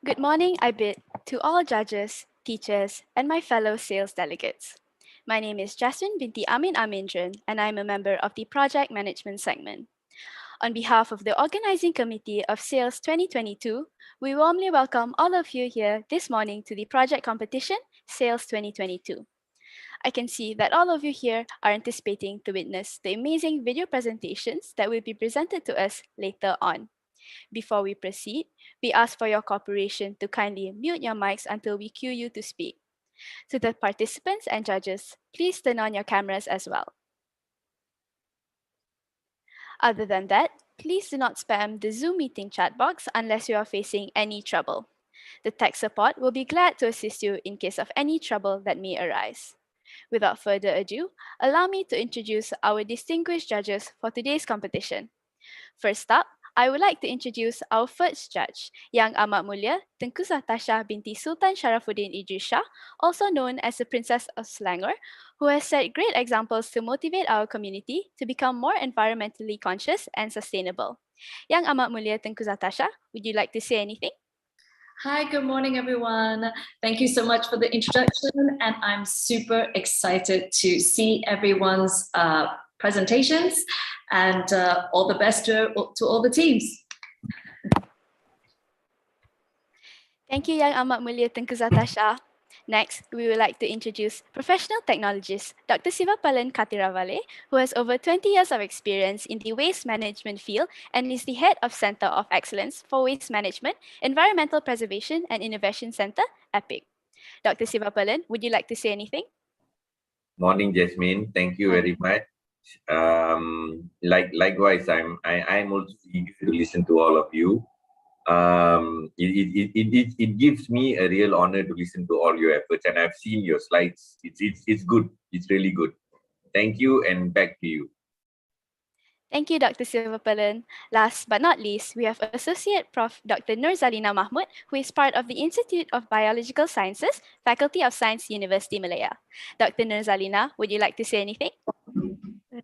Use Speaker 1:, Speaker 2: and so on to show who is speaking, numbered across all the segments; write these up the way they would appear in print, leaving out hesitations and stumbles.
Speaker 1: Good morning, I bid to all judges, teachers, and my fellow sales delegates. My name is Jasmine binti Amin Amindran, and I'm a member of the Project Management segment. On behalf of the Organizing Committee of Sales 2022, we warmly welcome all of you here this morning to the project competition, Sales 2022. I can see that all of you here are anticipating to witness the amazing video presentations that will be presented to us later on. Before we proceed, we ask for your cooperation to kindly mute your mics until we cue you to speak. To the participants and judges, please turn on your cameras as well. Other than that, please do not spam the Zoom meeting chat box unless you are facing any trouble. The tech support will be glad to assist you in case of any trouble that may arise. Without further ado, allow me to introduce our distinguished judges for today's competition. First up, I would like to introduce our first judge, Yang Amat Mulia Tengku Tasha binti Sultan Sharafuddin Idris Shah, also known as the Princess of Selangor, who has set great examples to motivate our community to become more environmentally conscious and sustainable. Yang Amat Mulia Tengku Tasha, would you like to say anything?
Speaker 2: Hi, good morning, everyone. Thank you so much for the introduction, and I'm super excited to see everyone's presentations, and all the best to all the teams.
Speaker 1: Thank you, Yang Amat Mulia Tengku Tasha. Next, we would like to introduce professional technologist Dr. Sivapalan Katiravale, who has over 20 years of experience in the waste management field and is the head of Center of Excellence for Waste Management, Environmental Preservation and Innovation Center, EPIC. Dr. Sivapalan, would you like to say anything?
Speaker 3: Morning, Jasmine. Thank you very much. Likewise, I'm also eager to listen to all of you. It gives me a real honor to listen to all your efforts, and I've seen your slides. It's good. It's really good. Thank you, and back to you.
Speaker 1: Thank you, Dr. Sivapalan. Last but not least, we have Associate Prof. Dr. Nurzalina Mahmud, who is part of the Institute of Biological Sciences, Faculty of Science, University Malaya. Dr. Nurzalina, would you like to say anything?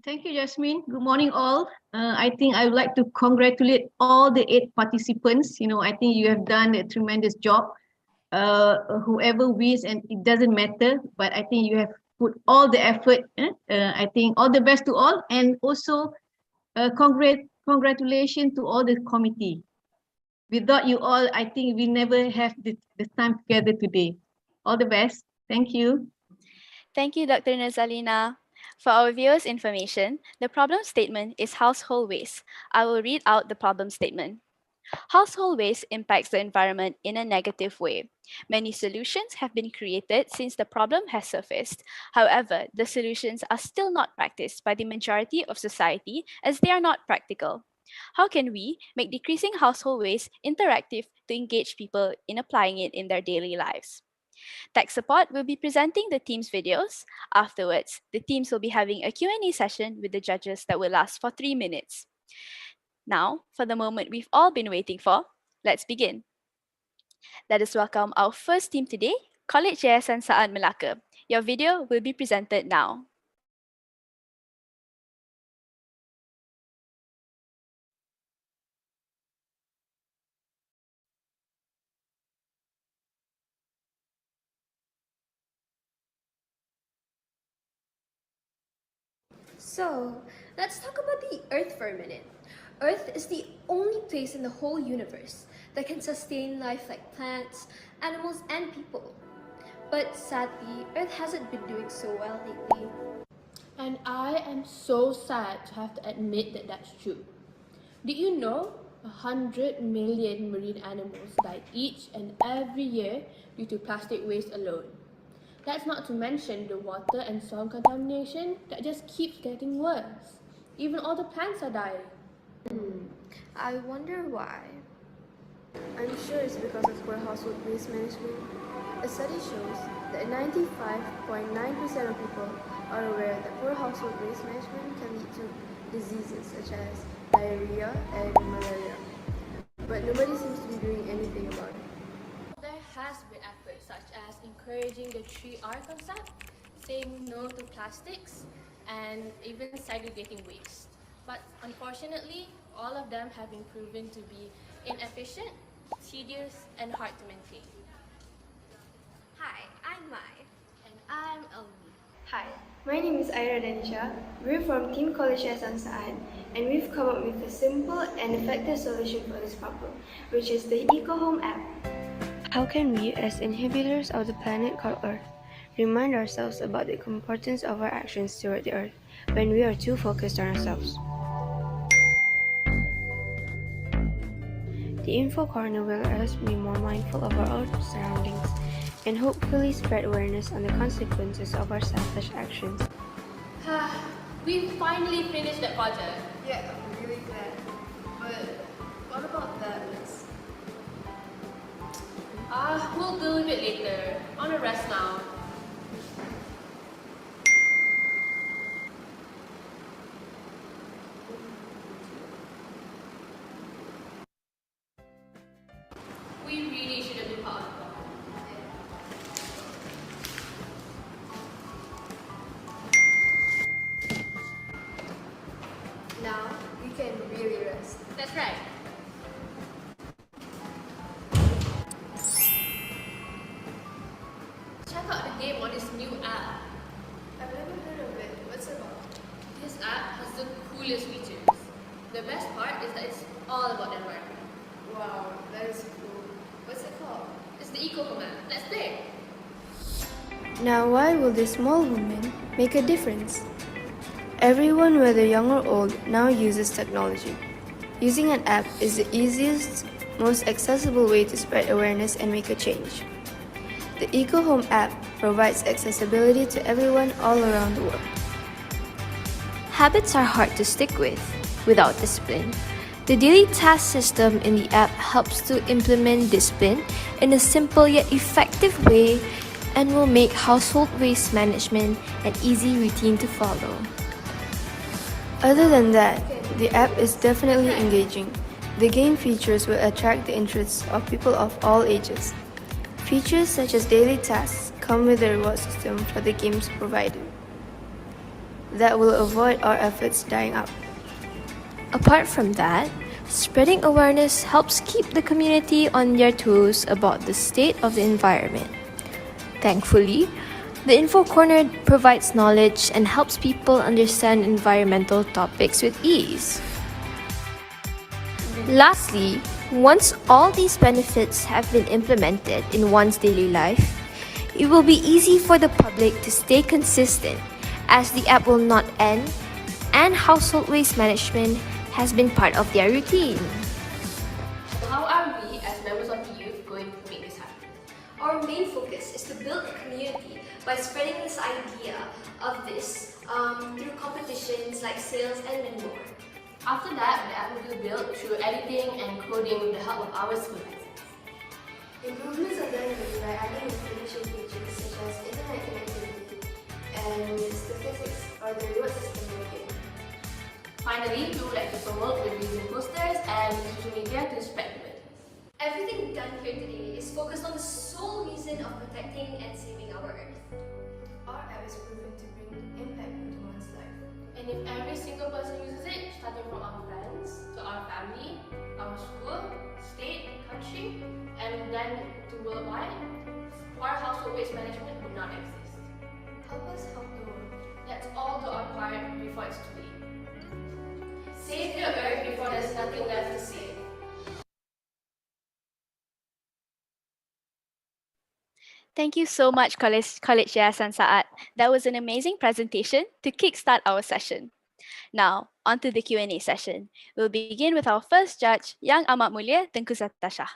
Speaker 4: Thank you, Jasmine. Good morning, all. I think I would like to congratulate all the 8 participants. I think you have done a tremendous job. Whoever wins, and it doesn't matter, but I think you have put all the effort. I think all the best to all, and also congratulations to all the committee. Without you all, I think we never have the time together today. All the best. Thank you.
Speaker 1: Thank you, Dr. Nurzalina. For our viewers' information, the problem statement is household waste. I will read out the problem statement. Household waste impacts the environment in a negative way. Many solutions have been created since the problem has surfaced. However, the solutions are still not practiced by the majority of society as they are not practical. How can we make decreasing household waste interactive to engage people in applying it in their daily lives? Tech support will be presenting the team's videos. Afterwards, the teams will be having a Q&A session with the judges that will last for 3 minutes. Now, for the moment we've all been waiting for, let's begin. Let us welcome our first team today, College Yayasan Saad Melaka. Your video will be presented now.
Speaker 5: So, let's talk about the Earth for a minute. Earth is the only place in the whole universe that can sustain life like plants, animals, and people. But sadly, Earth hasn't been doing so well lately.
Speaker 6: And I am so sad to have to admit that that's true. Did you know 100 million marine animals die each and every year due to plastic waste alone? That's not to mention the water and soil contamination that just keeps getting worse. Even all the plants are dying.
Speaker 5: I wonder why. I'm sure it's because of poor household waste management. A study shows that 95.9% of people are aware that poor household waste management can lead to diseases such as diarrhea and malaria. But nobody seems to be doing anything about it.
Speaker 6: There has been efforts such as encouraging the 3R concept, saying no to plastics, and even segregating waste. But unfortunately, all of them have been proven to be inefficient tedious, and hard to maintain.
Speaker 5: Hi, I'm Mai.
Speaker 6: And I'm Elmi.
Speaker 5: Hi, my name is Aira Danisha. We're from Team College Yayasan Saad, and we've come up with a simple and effective solution for this problem, which is the EcoHome app. How can we, as inhabitants of the planet called Earth, remind ourselves about the importance of our actions toward the Earth when we are too focused on ourselves? The Info Corner will let us be more mindful of our own surroundings and hopefully spread awareness on the consequences of our selfish actions.
Speaker 6: We finally finished that project.
Speaker 5: Yeah, I'm really glad. But what about that list?
Speaker 6: We'll deal with it later. On a rest now. We really shouldn't be part of it.
Speaker 5: Now we can really rest.
Speaker 6: That's right. Check out the game on this new app.
Speaker 5: I've never heard of it. What's it about?
Speaker 6: This app has the coolest features. The best part is that it's all about the environment.
Speaker 5: Wow, that is cool. What's it called?
Speaker 6: It's the EcoHome app. Let's play.
Speaker 5: Now, why will this small woman make a difference? Everyone, whether young or old, now uses technology. Using an app is the easiest, most accessible way to spread awareness and make a change. The EcoHome app provides accessibility to everyone all around the world.
Speaker 7: Habits are hard to stick with without discipline. The daily task system in the app helps to implement discipline in a simple yet effective way and will make household waste management an easy routine to follow.
Speaker 5: Other than that, the app is definitely engaging. The game features will attract the interests of people of all ages. Features such as daily tasks come with a reward system for the games provided that will avoid our efforts dying up.
Speaker 7: Apart from that, spreading awareness helps keep the community on their toes about the state of the environment. Thankfully, the Info Corner provides knowledge and helps people understand environmental topics with ease. Lastly, once all these benefits have been implemented in one's daily life, it will be easy for the public to stay consistent as the app will not end and household waste management has been part of their routine.
Speaker 6: How are we, as members of the youth, going to make this happen?
Speaker 8: Our main focus is to build a community by spreading this idea of this through competitions like Saeyls and many more.
Speaker 6: After that, the app will be built through editing and coding with the help of our supervisors.
Speaker 8: Improvements are done by adding information features such as internet connectivity and statistics or the reward system again.
Speaker 6: Finally, we would like to promote with using posters and social media to spread the word.
Speaker 8: Everything done here today is focused on the sole reason of protecting and saving our Earth. Our app is proven to bring impact into one's life.
Speaker 6: And if every single person uses it, starting from our friends, to our family, our school, state, country, and then to worldwide, our household waste management would not exist.
Speaker 8: Help us help the world.
Speaker 6: Let's all do our part before it's too late. Save the earth before there's nothing left to save.
Speaker 1: Thank you so much, College Yayasan Saad. That was an amazing presentation to kickstart our session. Now, on to the Q&A session. We'll begin with our first judge, Yang Amat Mulia Tengku Satasha.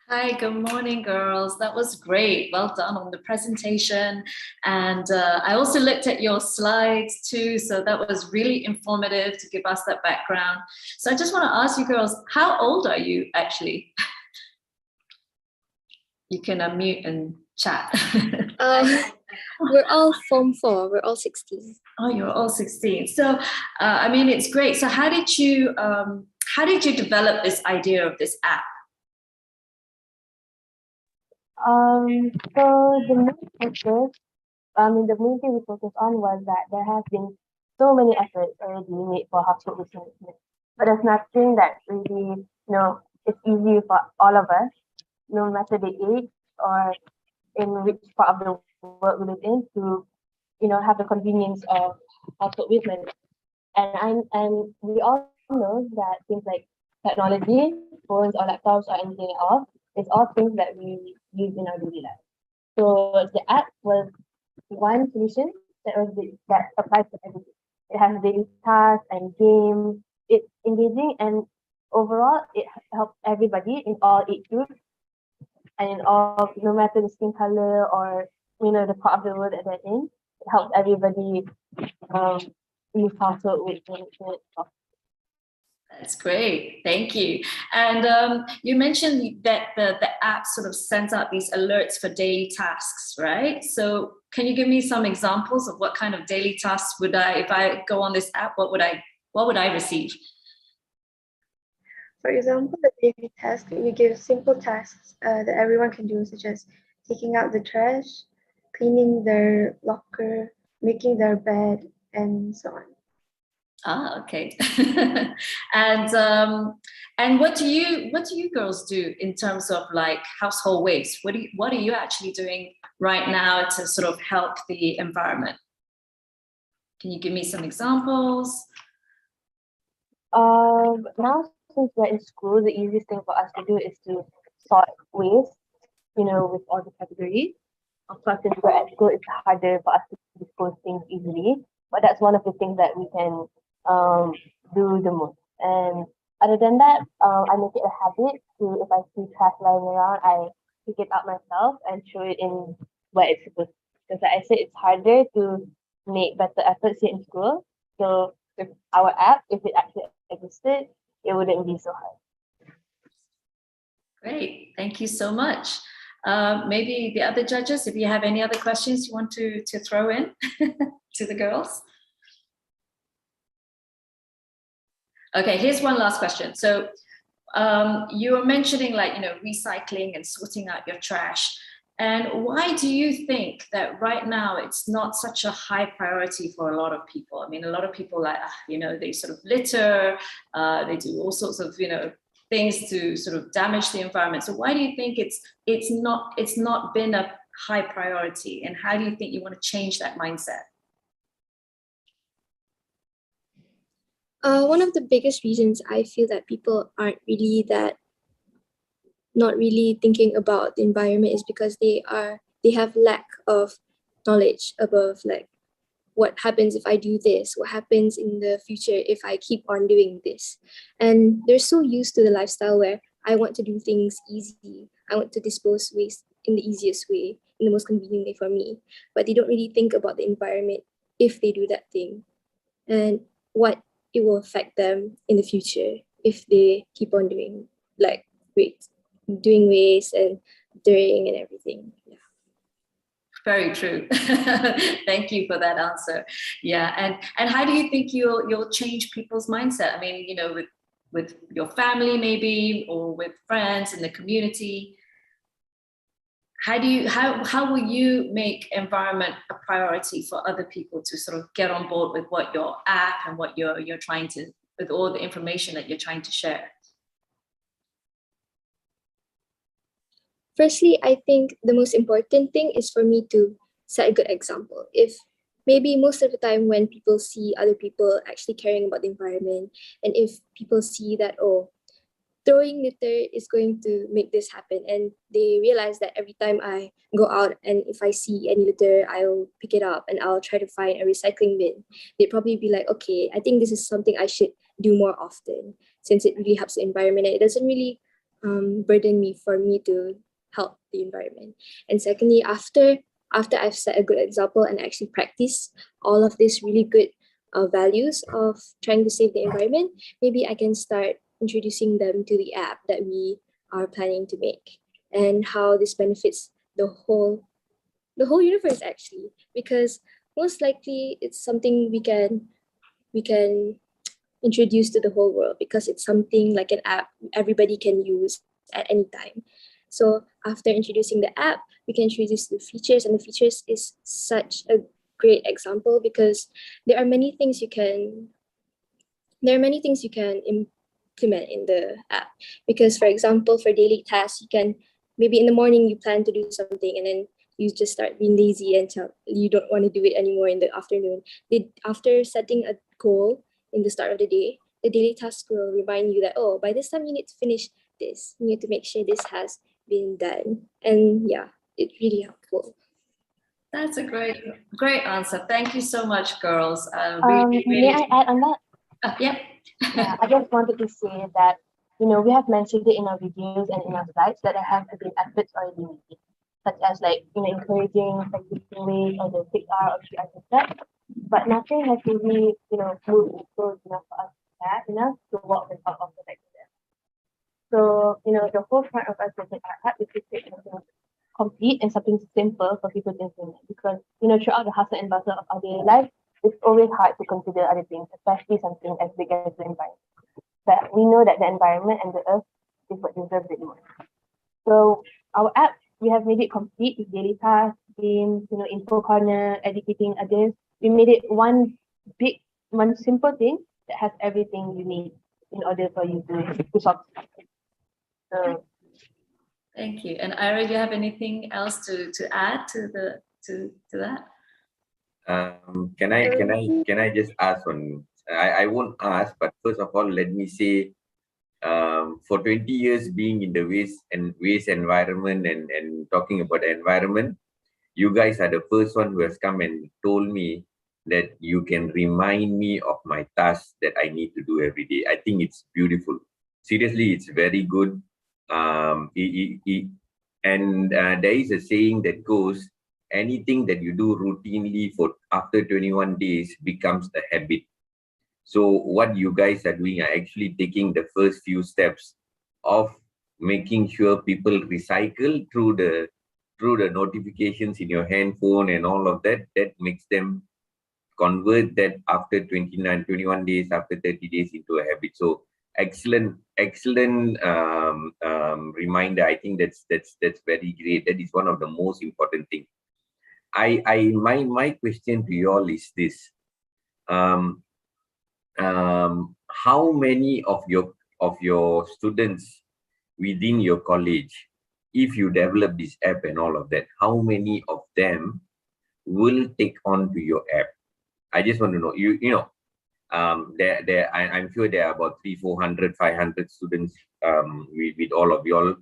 Speaker 2: Hi, good morning, girls. That was great. Well done on the presentation. And I also looked at your slides too. So that was really informative to give us that background. So I just want to ask you girls, how old are you actually? You can unmute and chat.
Speaker 9: We're all Form 4. We're all 16.
Speaker 2: Oh, you're all 16. So, I mean, it's great. So how did you develop this idea of this app?
Speaker 10: So the main focus, the main thing we focused on was that there has been so many efforts already made for household waste management, but there's nothing that really, it's easy for all of us, no matter the age or in which part of the world we live in, to have the convenience of household waste management. And we all know that things like technology, phones or laptops or anything else, is all things that we use in our daily life. So the app was one solution that applies to everything. It has daily tasks and games. It's engaging, and overall it helps everybody in all age groups and in all, no matter the skin color or the part of the world that they're in. It helps everybody um, use household waste management.
Speaker 2: That's great. Thank you. And you mentioned that the app sort of sends out these alerts for daily tasks, right? So can you give me some examples of what kind of daily tasks if I go on this app, what would I receive?
Speaker 5: For example, the daily task, we give simple tasks that everyone can do, such as taking out the trash, cleaning their locker, making their bed, and so on.
Speaker 2: Ah, okay. And what do you girls do in terms of like household waste? What are you actually doing right now to sort of help the environment? Can you give me some examples?
Speaker 10: Now since we're in school, the easiest thing for us to do is to sort waste, with all the categories. Of course, since we're at school, it's harder for us to dispose things easily, but that's one of the things that we can do the most. And other than that, I make it a habit to, if I see trash lying around, I pick it up myself and throw it in where it's supposed to. Because like I said, it's harder to make better efforts here in school. So with our app, if it actually existed, it wouldn't be so hard.
Speaker 2: Great, thank you so much. Maybe the other judges, if you have any other questions you want to throw in to the girls. Okay, here's one last question. So you were mentioning recycling and sorting out your trash. And why do you think that right now it's not such a high priority for a lot of people? I mean, a lot of people they sort of litter, they do all sorts of, things to sort of damage the environment. So why do you think it's not been a high priority? And how do you think you want to change that mindset?
Speaker 7: One of the biggest reasons I feel that people aren't really not really thinking about the environment is because they have lack of knowledge above what happens if I do this, what happens in the future if I keep on doing this. And they're so used to the lifestyle where I want to do things easy. I want to dispose waste in the easiest way, in the most convenient way for me. But they don't really think about the environment if they do that thing and what it will affect them in the future if they keep on doing waste and dirtying and everything. Yeah.
Speaker 2: Very true. Thank you for that answer. Yeah, and how do you think you'll change people's mindset? I mean, with your family maybe, or with friends in the community. How will you make environment a priority for other people to sort of get on board with what your app and what you're trying to, with all the information that you're trying to share?
Speaker 7: Firstly, I think the most important thing is for me to set a good example. If maybe most of the time when people see other people actually caring about the environment, and if people see that, throwing litter is going to make this happen, and they realize that every time I go out and if I see any litter, I'll pick it up and I'll try to find a recycling bin, they'd probably be like, okay, I think this is something I should do more often, since it really helps the environment and it doesn't really burden me for me to help the environment. And secondly, after I've set a good example and actually practice all of these really good values of trying to save the environment, maybe I can start introducing them to the app that we are planning to make, and how this benefits the whole universe actually, because most likely it's something we can introduce to the whole world, because it's something like an app everybody can use at any time. So after introducing the app, we can introduce the features, and the features is such a great example because there are many things you can
Speaker 9: implement in the app. Because for example, for daily tasks, you can maybe in the morning you plan to do something and then you just start being lazy and you don't want to do it anymore in the afternoon. After setting a goal in the start of the day, the daily task will remind you that, oh, by this time you need to finish this. You need to make sure this has been done. And yeah, it's really helpful.
Speaker 2: That's a great answer. Thank you so much, girls.
Speaker 10: May I add on that?
Speaker 2: Yeah.
Speaker 10: Yeah, I just wanted to say that, we have mentioned it in our videos and in our slides that there have been efforts already made, such as like, encouraging practicing ways or the 6R or 3R steps, but nothing has really, moved close enough for us to care enough to walk the talk of protecting them. So, the whole point of us making our app is to create something complete and something simple for people to implement, because, throughout the hustle and bustle of our daily life, it's always hard to consider other things, especially something as big as the environment. But we know that the environment and the earth is what deserves it most. So our app, we have made it complete with daily tasks, games, info corner, educating others. We made it one simple thing that has everything you need in order for you to solve. So
Speaker 2: Thank you. And Ira, do you have anything else to add to that?
Speaker 3: Can I just ask on? I won't ask, but first of all, let me say, for 20 years being in the waste environment and talking about the environment, you guys are the first one who has come and told me that you can remind me of my tasks that I need to do every day. I think it's beautiful. Seriously, it's very good. And there is a saying that goes, anything that you do routinely for after 21 days becomes a habit. So what you guys are doing are actually taking the first few steps of making sure people recycle through the notifications in your handphone and all of that. That makes them convert that after 21 days, after 30 days into a habit. So excellent reminder. I think that's very great. That is one of the most important things. My question to you all is this: how many of your students within your college, if you develop this app and all of that, how many of them will take on to your app? I just want to know. I'm sure there are about 300, 400, 500 students with all of y'all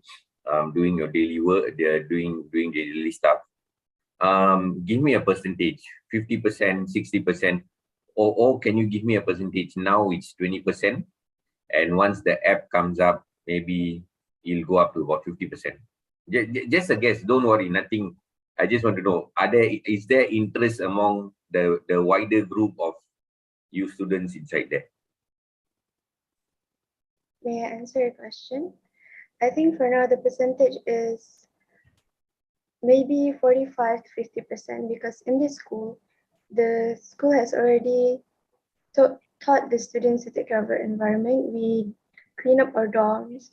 Speaker 3: doing your daily work. They're doing the daily stuff. Give me a percentage, 50%, 60%, or can you give me a percentage? Now it's 20%, and once the app comes up, maybe it'll go up to about 50%. Just a guess. Don't worry, nothing. I just want to know: is there interest among the wider group of you students inside there?
Speaker 5: May I answer your question? I think for now the percentage is maybe 45 to 50%, because in this school, the school has already taught the students to take care of our environment. We clean up our dorms,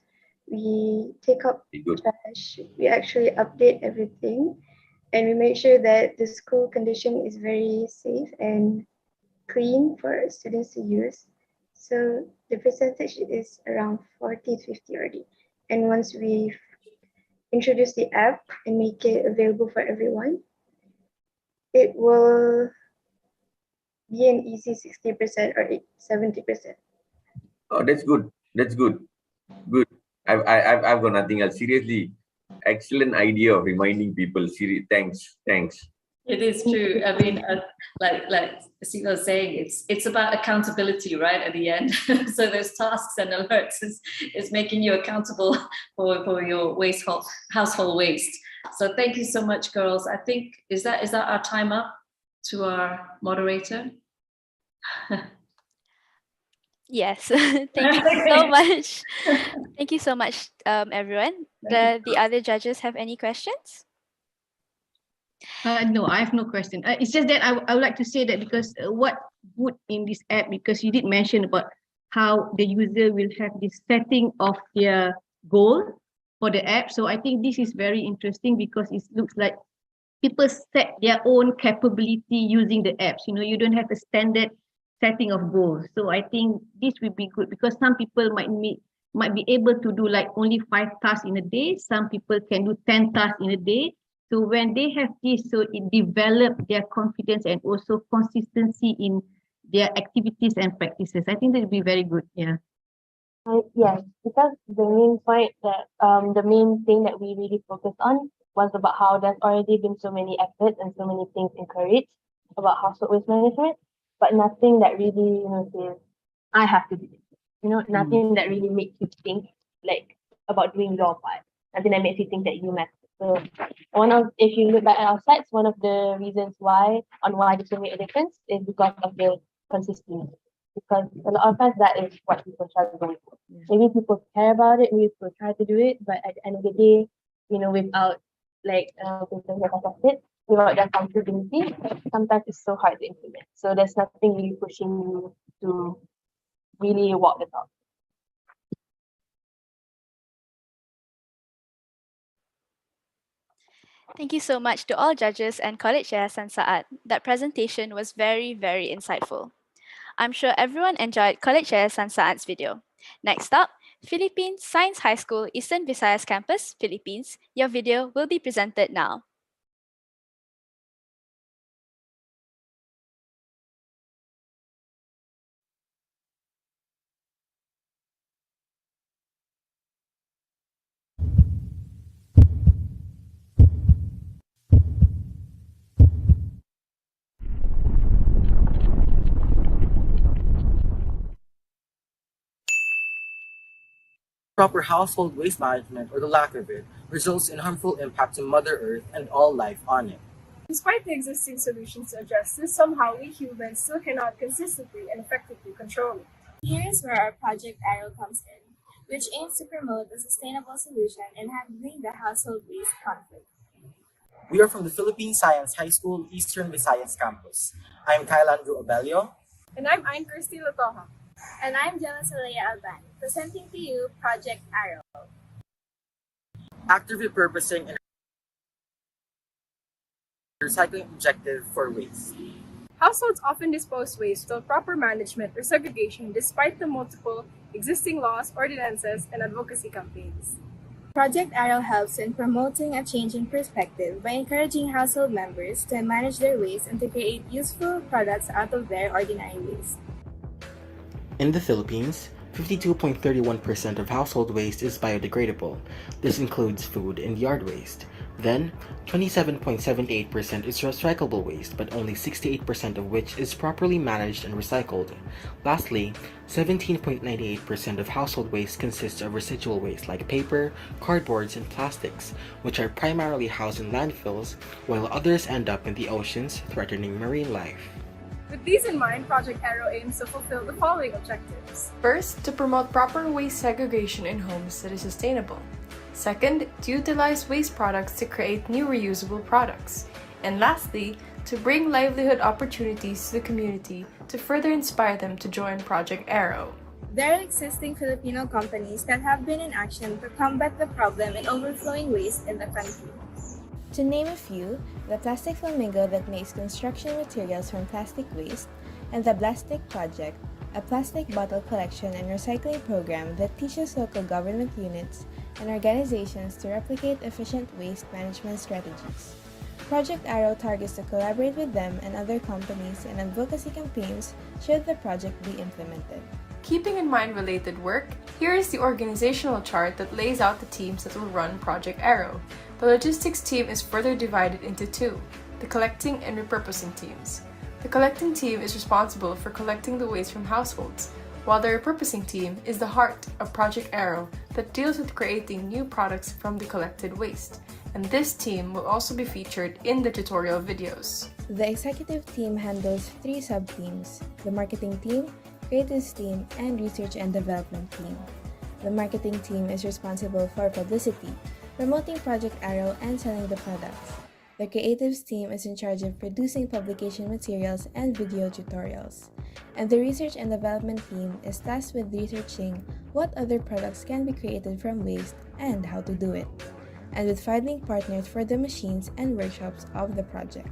Speaker 5: we take up trash, we actually update everything, and we make sure that the school condition is very safe and clean for students to use. So the percentage is around 40 to 50 already. And once we introduce the app and make it available for everyone, it will be an easy 60% or 70%.
Speaker 3: Oh, that's good. That's good. Good. I've got nothing else. Seriously, excellent idea of reminding people. Thanks.
Speaker 2: It is true. I mean, like Saeyls was saying, it's about accountability, right? At the end, so those tasks and alerts is making you accountable for your household waste. So thank you so much, girls. I think is that our time up to our moderator?
Speaker 1: Yes. Thank you so much. Thank you so much, everyone. The other judges have any questions?
Speaker 4: No, I have no question. It's just that I would like to say that because what good in this app, because you did mention about how the user will have this setting of their goal for the app. So I think this is very interesting because it looks like people set their own capability using the apps. You don't have a standard setting of goals. So I think this will be good because some people might be able to do like only 5 tasks in a day. Some people can do 10 tasks in a day. So when they have this, so it develop their confidence and also consistency in their activities and practices. I think that would be very good. Yeah.
Speaker 10: Yes, because the main thing that we really focused on was about how there's already been so many efforts and so many things encouraged about household waste management, but nothing that really, says, I have to do it. Nothing that really makes you think like about doing your part. Nothing that makes you think that you matter. So if you look back at our slides, one of the reasons why this will make a difference is because of the consistency. Because a lot of times that is what people struggle with. Maybe people care about it, maybe people try to do it, but at the end of the day, without without that accountability, sometimes it's so hard to implement. So there's nothing really pushing you to really walk the talk.
Speaker 1: Thank you so much to all judges and College Yayasan Saat. That presentation was very, very insightful. I'm sure everyone enjoyed College Yayasan Saat's video. Next up, Philippines Science High School, Eastern Visayas Campus, Philippines. Your video will be presented now.
Speaker 11: Proper household waste management, or the lack of it, results in harmful impact to Mother Earth and all life on it.
Speaker 12: Despite the existing solutions to address this, somehow we humans still cannot consistently and effectively control it.
Speaker 13: Here is where our Project Arrow comes in, which aims to promote a sustainable solution in handling the household waste conflict.
Speaker 11: We are from the Philippine Science High School, Eastern Visayas Campus. I am Kyle Andrew Abelio.
Speaker 12: And I'm Ain Kirsty Latoha.
Speaker 13: And I'm Jella Salea Alban, presenting to you Project Arrow.
Speaker 11: Active repurposing and recycling objective for waste.
Speaker 12: Households often dispose waste without proper management or segregation despite the multiple existing laws, ordinances, and advocacy campaigns.
Speaker 13: Project Arrow helps in promoting a change in perspective by encouraging household members to manage their waste and to create useful products out of their ordinary waste.
Speaker 11: In the Philippines, 52.31% of household waste is biodegradable. This includes food and yard waste. Then, 27.78% is recyclable waste, but only 68% of which is properly managed and recycled. Lastly, 17.98% of household waste consists of residual waste like paper, cardboards, and plastics, which are primarily housed in landfills, while others end up in the oceans, threatening marine life.
Speaker 12: With these in mind, Project Arrow aims to fulfill the following objectives.
Speaker 14: First, to promote proper waste segregation in homes that is sustainable. Second, to utilize waste products to create new reusable products. And lastly, to bring livelihood opportunities to the community to further inspire them to join Project Arrow.
Speaker 13: There are existing Filipino companies that have been in action to combat the problem in overflowing waste in the country.
Speaker 15: To name a few, the Plastic Flamingo that makes construction materials from plastic waste, and the Plastic Project, a plastic bottle collection and recycling program that teaches local government units and organizations to replicate efficient waste management strategies. Project Arrow targets to collaborate with them and other companies in advocacy campaigns should the project be implemented.
Speaker 14: Keeping in mind related work, here is the organizational chart that lays out the teams that will run Project Arrow. The logistics team is further divided into two, the collecting and repurposing teams. The collecting team is responsible for collecting the waste from households, while the repurposing team is the heart of Project Arrow that deals with creating new products from the collected waste. And this team will also be featured in the tutorial videos.
Speaker 15: The executive team handles 3 sub-teams: the marketing team, creatives team, and research and development team. The marketing team is responsible for publicity, promoting Project Arrow and selling the products. The creatives team is in charge of producing publication materials and video tutorials. And the research and development team is tasked with researching what other products can be created from waste and how to do it, and with finding partners for the machines and workshops of the project.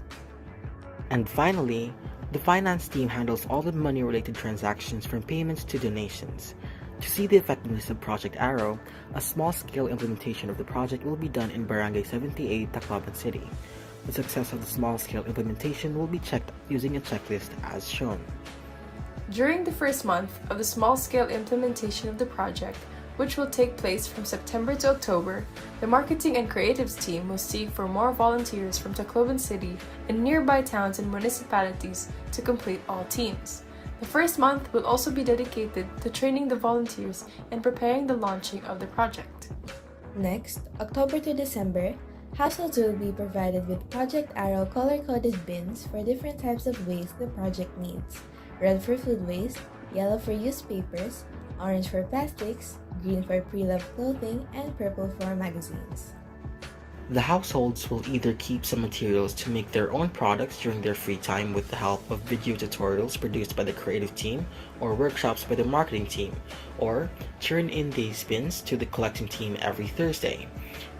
Speaker 11: And finally, The finance team handles all the money-related transactions from payments to donations. To see the effectiveness of Project Arrow, a small-scale implementation of the project will be done in Barangay 78, Tacloban City. The success of the small-scale implementation will be checked using a checklist as shown.
Speaker 14: During the first month of the small-scale implementation of the project, which will take place from September to October, the marketing and creatives team will seek for more volunteers from Tacloban City and nearby towns and municipalities to complete all teams. The first month will also be dedicated to training the volunteers and preparing the launching of the project.
Speaker 15: Next, October to December, households will be provided with Project Arrow color-coded bins for different types of waste the project needs. Red for food waste, yellow for used papers, orange for plastics, green for pre-loved clothing, and purple for magazines.
Speaker 11: The households will either keep some materials to make their own products during their free time with the help of video tutorials produced by the creative team or workshops by the marketing team, or turn in these bins to the collecting team every Thursday.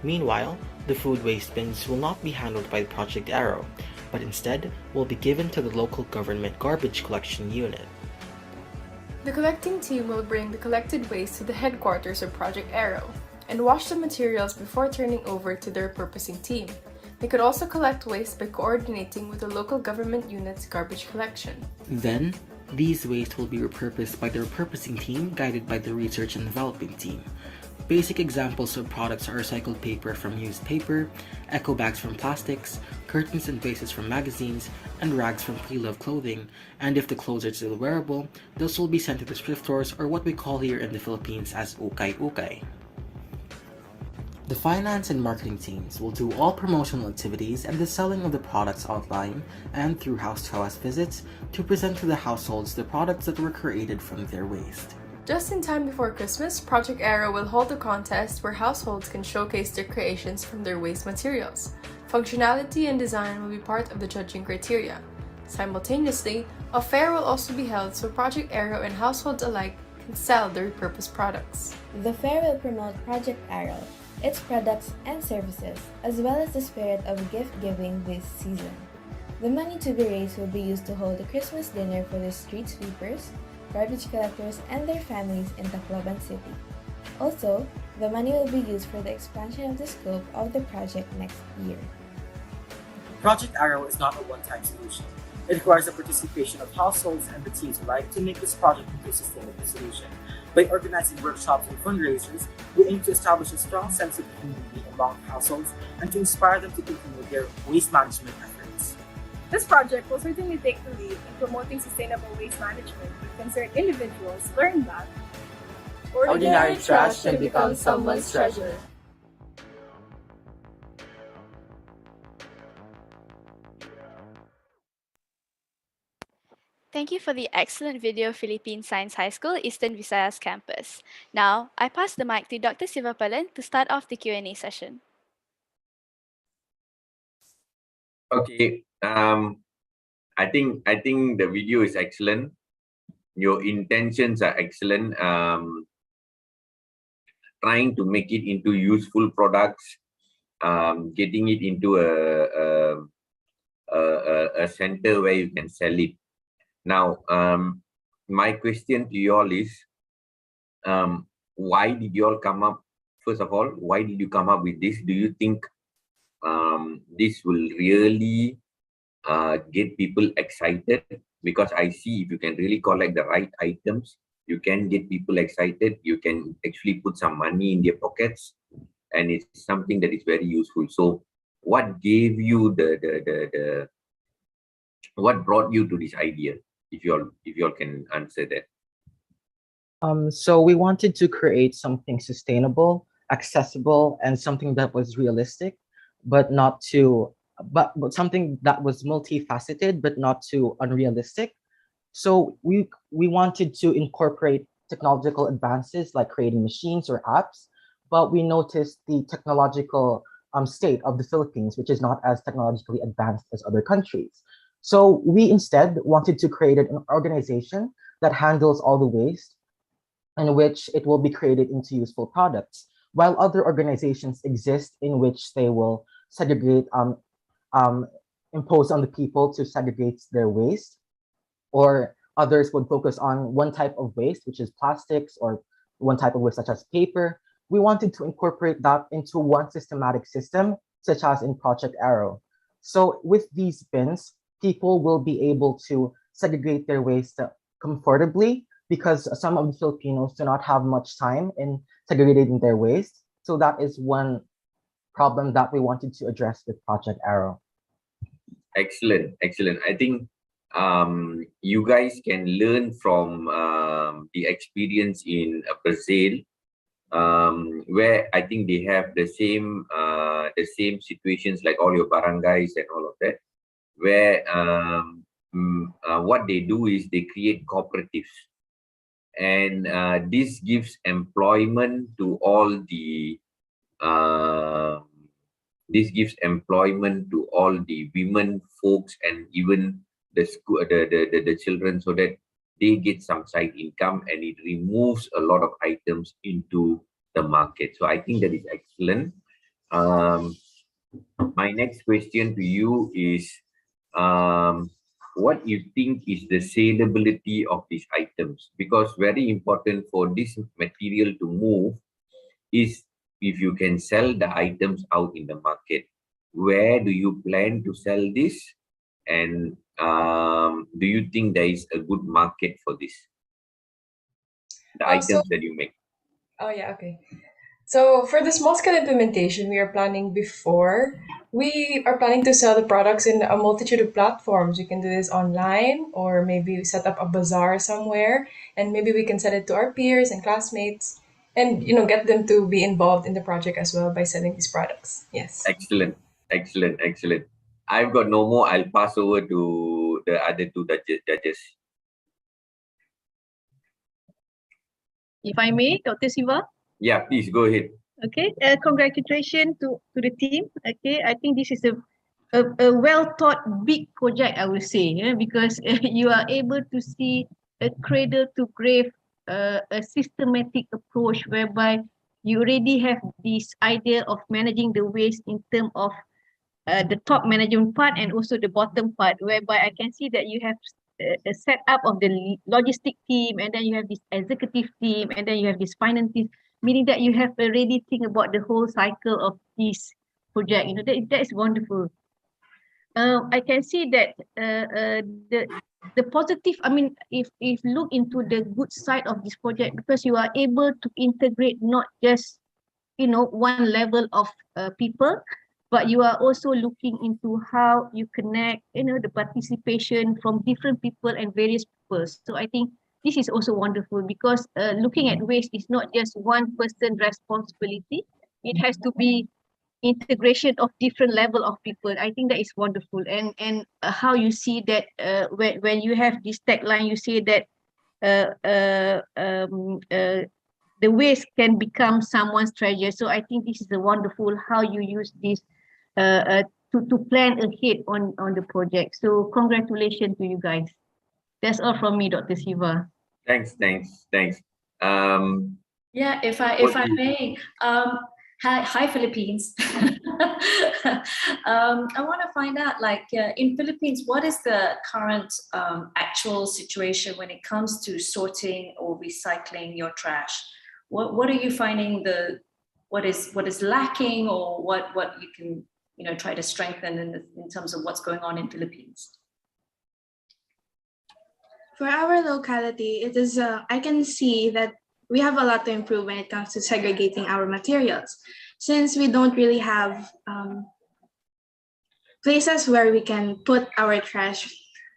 Speaker 11: Meanwhile, the food waste bins will not be handled by Project Arrow, but instead will be given to the local government garbage collection unit.
Speaker 14: The collecting team will bring the collected waste to the headquarters of Project Arrow and wash the materials before turning over to the repurposing team. They could also collect waste by coordinating with the local government unit's garbage collection.
Speaker 11: Then, these waste will be repurposed by the repurposing team guided by the research and development team. Basic examples of products are recycled paper from used paper, eco bags from plastics, curtains and vases from magazines, and rags from pre-loved clothing, and if the clothes are still wearable, those will be sent to the thrift stores, or what we call here in the Philippines as ukay-ukay. The finance and marketing teams will do all promotional activities and the selling of the products online and through house-to-house visits to present to the households the products that were created from their waste.
Speaker 14: Just in time before Christmas, Project Arrow will hold a contest where households can showcase their creations from their waste materials. Functionality and design will be part of the judging criteria. Simultaneously, a fair will also be held so Project Arrow and households alike can sell the repurposed products.
Speaker 15: The fair will promote Project Arrow, its products and services, as well as the spirit of gift-giving this season. The money to be raised will be used to hold a Christmas dinner for the street sweepers, garbage collectors, and their families in Tacloban City. Also, the money will be used for the expansion of the scope of the project next year.
Speaker 16: Project Arrow is not a one-time solution. It requires the participation of households and the teams alike to make this project into a sustainable solution. By organizing workshops and fundraisers, we aim to establish a strong sense of community among households and to inspire them to continue their waste management efforts.
Speaker 12: This project will certainly take the lead in promoting sustainable waste management. Concerned individuals learn that
Speaker 16: ordinary trash can become someone's treasure.
Speaker 1: Thank you for the excellent video, Philippine Science High School, Eastern Visayas campus. Now, I pass the mic to Dr. Sivapalan to start off the Q&A session.
Speaker 3: Okay. I think the video is excellent. Your intentions are excellent. Trying to make it into useful products, getting it into a center where you can sell it. Now, my question to you all is, why did you all come up? First of all, why did you come up with this? Do you think this will really get people excited? Because I see if you can really collect the right items, you can get people excited. You can actually put some money in their pockets, and it's something that is very useful. So, what gave you what brought you to this idea? If you all can answer that.
Speaker 16: So we wanted to create something sustainable, accessible, and something that was realistic, but not too, but something that was multifaceted, but not too unrealistic. So we wanted to incorporate technological advances like creating machines or apps, but we noticed the technological state of the Philippines, which is not as technologically advanced as other countries. So we instead wanted to create an organization that handles all the waste, in which it will be created into useful products, while other organizations exist in which they will segregate, impose on the people to segregate their waste. or others would focus on one type of waste, which is plastics, or one type of waste such as paper. We wanted to incorporate that into one systematic system, such as in Project Arrow. So with these bins, people will be able to segregate their waste comfortably because some of the Filipinos do not have much time in segregating their waste. So that is one problem that we wanted to address with Project Arrow.
Speaker 3: Excellent, excellent. I think you guys can learn from the experience in Brazil, where I think they have the same situations like all your barangays and all of that, where what they do is they create cooperatives, and this gives employment to all the women folks and even the school the children, so that they get some side income, and it removes a lot of items into the market. So I think that is excellent. My next question to you is, what you think is the saleability of these items? Because very important for this material to move is if you can sell the items out in the market. Where do you plan to sell this? And do you think there is a good market for this? The items that you make.
Speaker 14: Oh yeah, okay. So for the small scale implementation, we are planning to sell the products in a multitude of platforms. We can do this online, or maybe we set up a bazaar somewhere, and maybe we can sell it to our peers and classmates, and get them to be involved in the project as well by selling these products. Yes.
Speaker 3: Excellent, excellent, excellent. I've got no more. I'll pass over to the other two judges.
Speaker 4: If I may, Dr. Siva.
Speaker 3: Yeah, please go ahead.
Speaker 4: Okay, congratulations to the team. Okay, I think this is a well thought big project, I would say, because you are able to see a cradle to grave, a systematic approach whereby you already have this idea of managing the waste in terms of the top management part and also the bottom part, whereby I can see that you have a setup of the logistic team, and then you have this executive team, and then you have this finance team, meaning that you have already think about the whole cycle of this project. That is wonderful. I can see that the positive. I mean, if look into the good side of this project, because you are able to integrate not just one level of people, but you are also looking into how you connect the participation from different people and various people. So I think this is also wonderful, because looking at waste is not just one person responsibility. It has to be integration of different level of people. I think that is wonderful. And how you see that when you have this tagline, you say that the waste can become someone's treasure. So I think this is a wonderful how you use this to plan ahead on the project. So congratulations to you guys. That's all from me, Dr. Siva.
Speaker 3: Thanks.
Speaker 2: Yeah, if I may, hi Philippines. I want to find out, like, in Philippines, what is the current actual situation when it comes to sorting or recycling your trash? What are you finding what is lacking, or what you can try to strengthen in terms of what's going on in Philippines?
Speaker 13: For our locality, it is I can see that we have a lot to improve when it comes to segregating our materials, since we don't really have places where we can put our trash.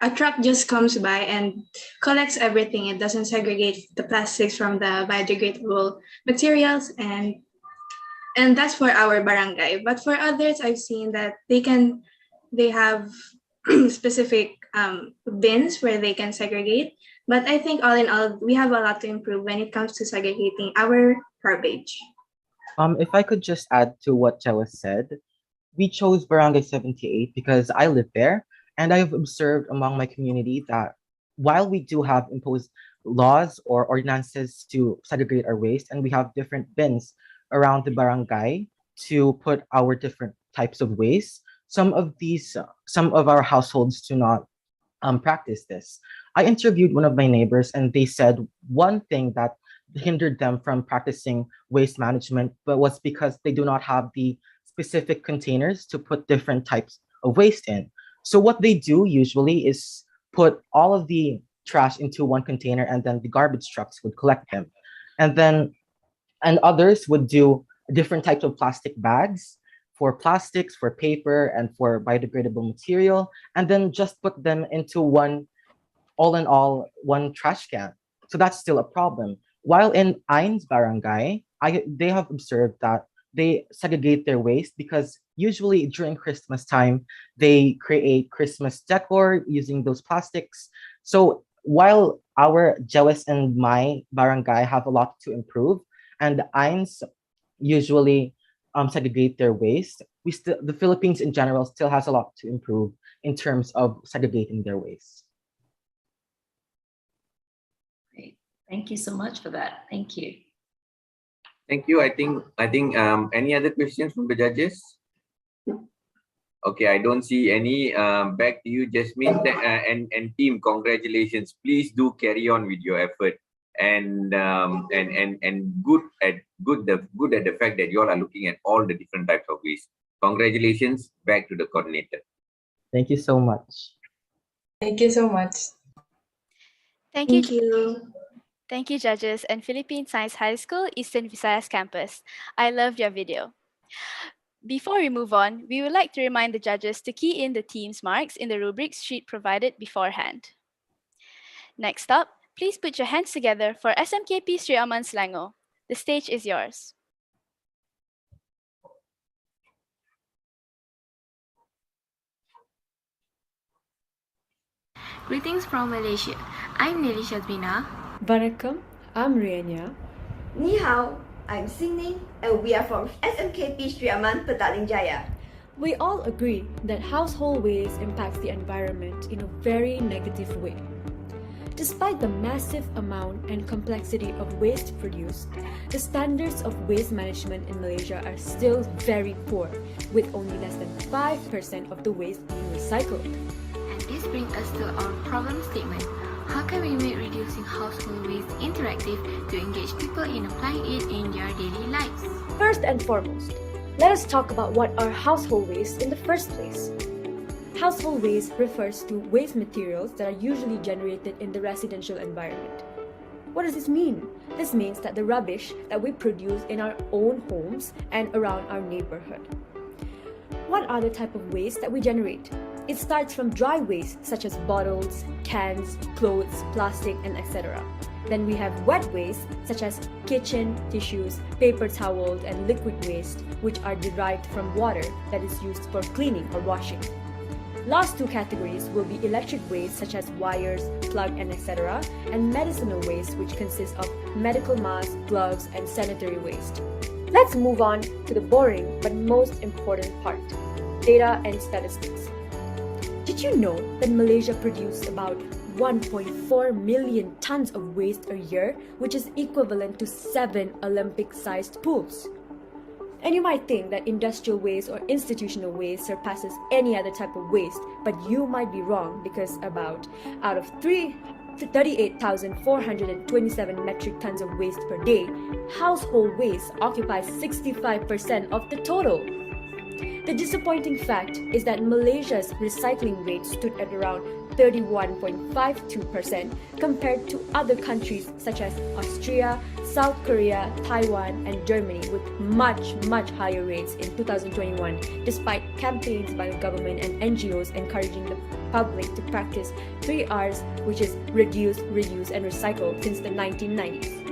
Speaker 13: A truck just comes by and collects everything. It doesn't segregate the plastics from the biodegradable materials, and that's for our barangay. But for others, I've seen that they have specific bins where they can segregate. But I think all in all, we have a lot to improve when it comes to segregating our garbage.
Speaker 16: If I could just add to what Chewa said, we chose Barangay 78 because I live there, and I've observed among my community that while we do have imposed laws or ordinances to segregate our waste, and we have different bins around the barangay to put our different types of waste, some of our households do not practice this. I interviewed one of my neighbors, and they said one thing that hindered them from practicing waste management, but was because they do not have the specific containers to put different types of waste in. So what they do usually is put all of the trash into one container, and then the garbage trucks would collect them. And then and others would do different types of plastic bags for plastics, for paper, and for biodegradable material, and then just put them into one, all in all, one trash can. So that's still a problem. While in Ains barangay, they have observed that they segregate their waste because usually during Christmas time, they create Christmas decor using those plastics. So while our Jewes and my barangay have a lot to improve, and Ains usually segregate their waste, the Philippines in general still has a lot to improve in terms of segregating their waste.
Speaker 2: Great. Thank you so much for that. Thank you.
Speaker 3: Thank you. I think any other questions from the judges? Okay, I don't see any. Back to you, Jasmine, and team. Congratulations. Please do carry on with your effort, and good at the fact that you all are looking at all the different types of waste. Congratulations. Back to the coordinator.
Speaker 16: Thank you so much.
Speaker 14: Thank you so much.
Speaker 1: Thank you. Thank you, judges and Philippine Science High School, Eastern Visayas Campus. I loved your video. Before we move on, we would like to remind the judges to key in the team's marks in the rubrics sheet provided beforehand. Next up, please put your hands together for SMKP Sri Aman Selangor. The stage is yours.
Speaker 7: Greetings from Malaysia. I'm Nelly Shadbina.
Speaker 17: Vanakkam, I'm Rianya.
Speaker 18: Ni hao, I'm Singning, and we are from SMKP Sri Aman Petaling Jaya.
Speaker 17: We all agree that household waste impacts the environment in a very negative way. Despite the massive amount and complexity of waste produced, the standards of waste management in Malaysia are still very poor, with only less than 5% of the waste being recycled.
Speaker 7: And this brings us to our problem statement. How can we make reducing household waste interactive to engage people in applying it in their daily lives?
Speaker 17: First and foremost, let us talk about what are household waste in the first place. Household waste refers to waste materials that are usually generated in the residential environment. What does this mean? This means that the rubbish that we produce in our own homes and around our neighborhood. What are the type of waste that we generate? It starts from dry waste such as bottles, cans, clothes, plastic, and etc. Then we have wet waste such as kitchen tissues, paper towels, and liquid waste, which are derived from water that is used for cleaning or washing. Last two categories will be electric waste such as wires, plug, and etc. and medicinal waste, which consists of medical masks, gloves, and sanitary waste. Let's move on to the boring but most important part, data and statistics. Did you know that Malaysia produces about 1.4 million tons of waste a year, which is equivalent to 7 Olympic-sized pools? And you might think that industrial waste or institutional waste surpasses any other type of waste, but you might be wrong because out of 38,427 metric tons of waste per day, household waste occupies 65% of the total. The disappointing fact is that Malaysia's recycling rate stood at around 31.52% compared to other countries such as Austria, South Korea, Taiwan, and Germany with much higher rates in 2021, despite campaigns by the government and NGOs encouraging the public to practice 3 Rs, which is reduce, reuse, and recycle since the 1990s.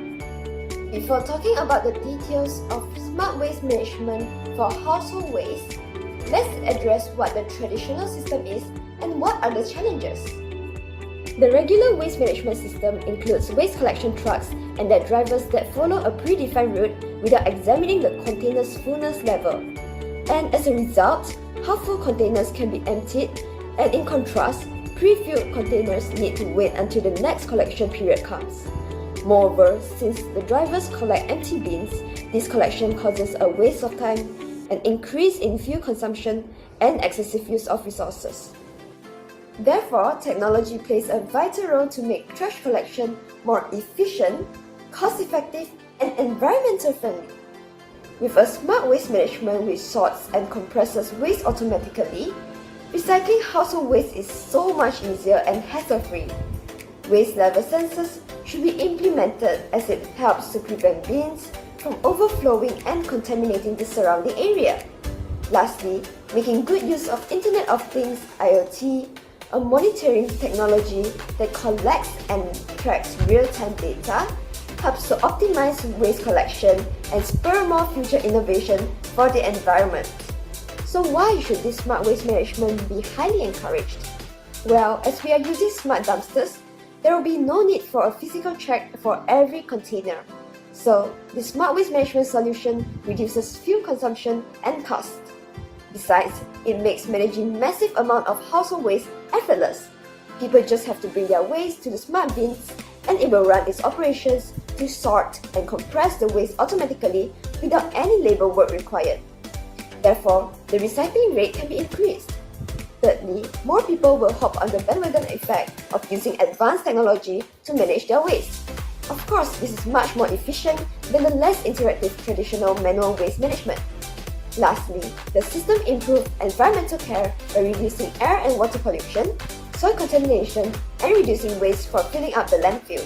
Speaker 8: Before talking about the details of smart waste management for household waste, let's address what the traditional system is and what are the challenges. The regular waste management system includes waste collection trucks and their drivers that follow a predefined route without examining the container's fullness level. And as a result, half-full containers can be emptied, and in contrast, pre-filled containers need to wait until the next collection period comes. Moreover, since the drivers collect empty bins, this collection causes a waste of time, an increase in fuel consumption, and excessive use of resources. Therefore, technology plays a vital role to make trash collection more efficient, cost-effective, and environmental friendly. With a smart waste management which sorts and compresses waste automatically, recycling household waste is so much easier and hassle-free. Waste level sensors should be implemented as it helps to prevent bins from overflowing and contaminating the surrounding area. Lastly, making good use of Internet of Things (IoT), a monitoring technology that collects and tracks real-time data, helps to optimize waste collection and spur more future innovation for the environment. So why should this smart waste management be highly encouraged? Well, as we are using smart dumpsters, there will be no need for a physical check for every container. So, the smart waste management solution reduces fuel consumption and cost. Besides, it makes managing massive amount of household waste effortless. People just have to bring their waste to the smart bins and it will run its operations to sort and compress the waste automatically without any labor work required. Therefore, the recycling rate can be increased. Thirdly, more people will hop on the bandwagon effect of using advanced technology to manage their waste. Of course, this is much more efficient than the less interactive traditional manual waste management. Lastly, the system improves environmental care by reducing air and water pollution, soil contamination, and reducing waste for filling up the landfill.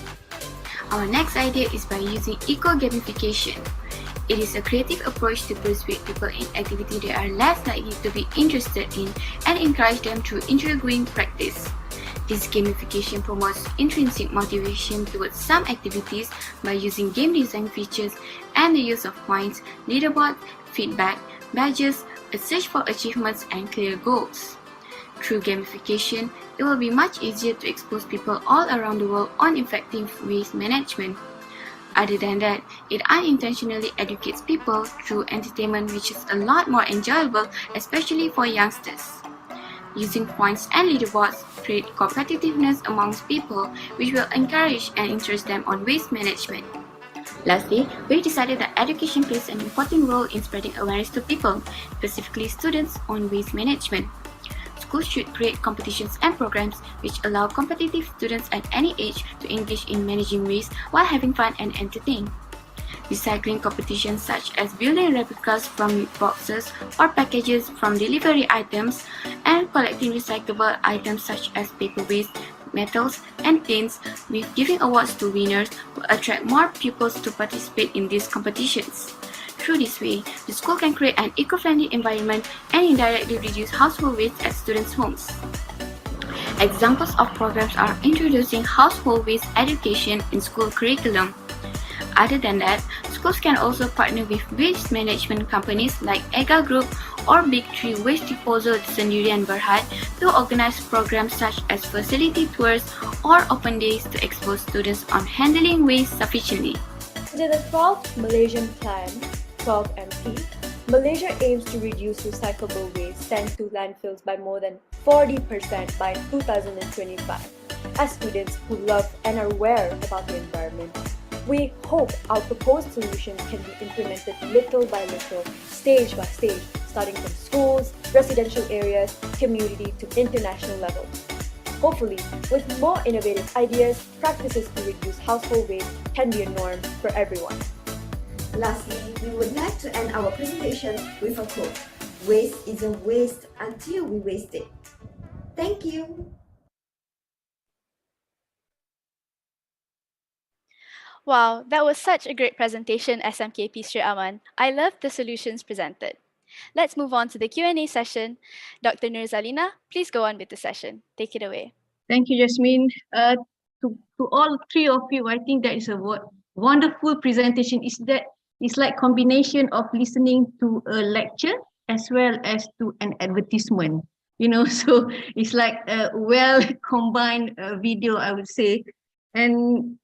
Speaker 19: Our next idea is by using eco-gamification. It is a creative approach to persuade people in activities they are less likely to be interested in and encourage them through intriguing practice. This gamification promotes intrinsic motivation towards some activities by using game design features and the use of points, leaderboards, feedback, badges, a search for achievements, and clear goals. Through gamification, it will be much easier to expose people all around the world on effective waste management. Other than that, it unintentionally educates people through entertainment, which is a lot more enjoyable, especially for youngsters. Using points and leaderboards create competitiveness amongst people, which will encourage and interest them on waste management. Lastly, we decided that education plays an important role in spreading awareness to people, specifically students, on waste management. Schools should create competitions and programs which allow competitive students at any age to engage in managing waste while having fun and entertain. Recycling competitions such as building replicas from meat boxes or packages from delivery items and collecting recyclable items such as paper waste, metals, and tins with giving awards to winners will attract more pupils to participate in these competitions. Through this way, the school can create an eco-friendly environment and indirectly reduce household waste at students' homes. Examples of programs are introducing household waste education in school curriculum. Other than that, schools can also partner with waste management companies like EGA Group or Big Tree Waste Disposal Sendirian Berhad to organize programs such as facility tours or open days to expose students on handling waste sufficiently.
Speaker 17: Under the 12th Malaysian Plan, 12MP, Malaysia aims to reduce recyclable waste sent to landfills by more than 40% by 2025. As students who love and are aware about the environment, we hope our proposed solutions can be implemented little by little, stage by stage, starting from schools, residential areas, community to international levels. Hopefully, with more innovative ideas, practices to reduce household waste can be a norm for everyone.
Speaker 8: Lastly, we would like to end our presentation with a quote. Waste isn't waste until we waste it. Thank you.
Speaker 1: Wow, that was such a great presentation, SMKP Sri Aman. I loved the solutions presented. Let's move on to the Q&A session. Dr. Nurzalina, please go on with the session. Take it away.
Speaker 4: Thank you, Jasmine. To all three of you, I think that is a wonderful presentation. It's like combination of listening to a lecture as well as to an advertisement. So it's like a well combined video, I would say. And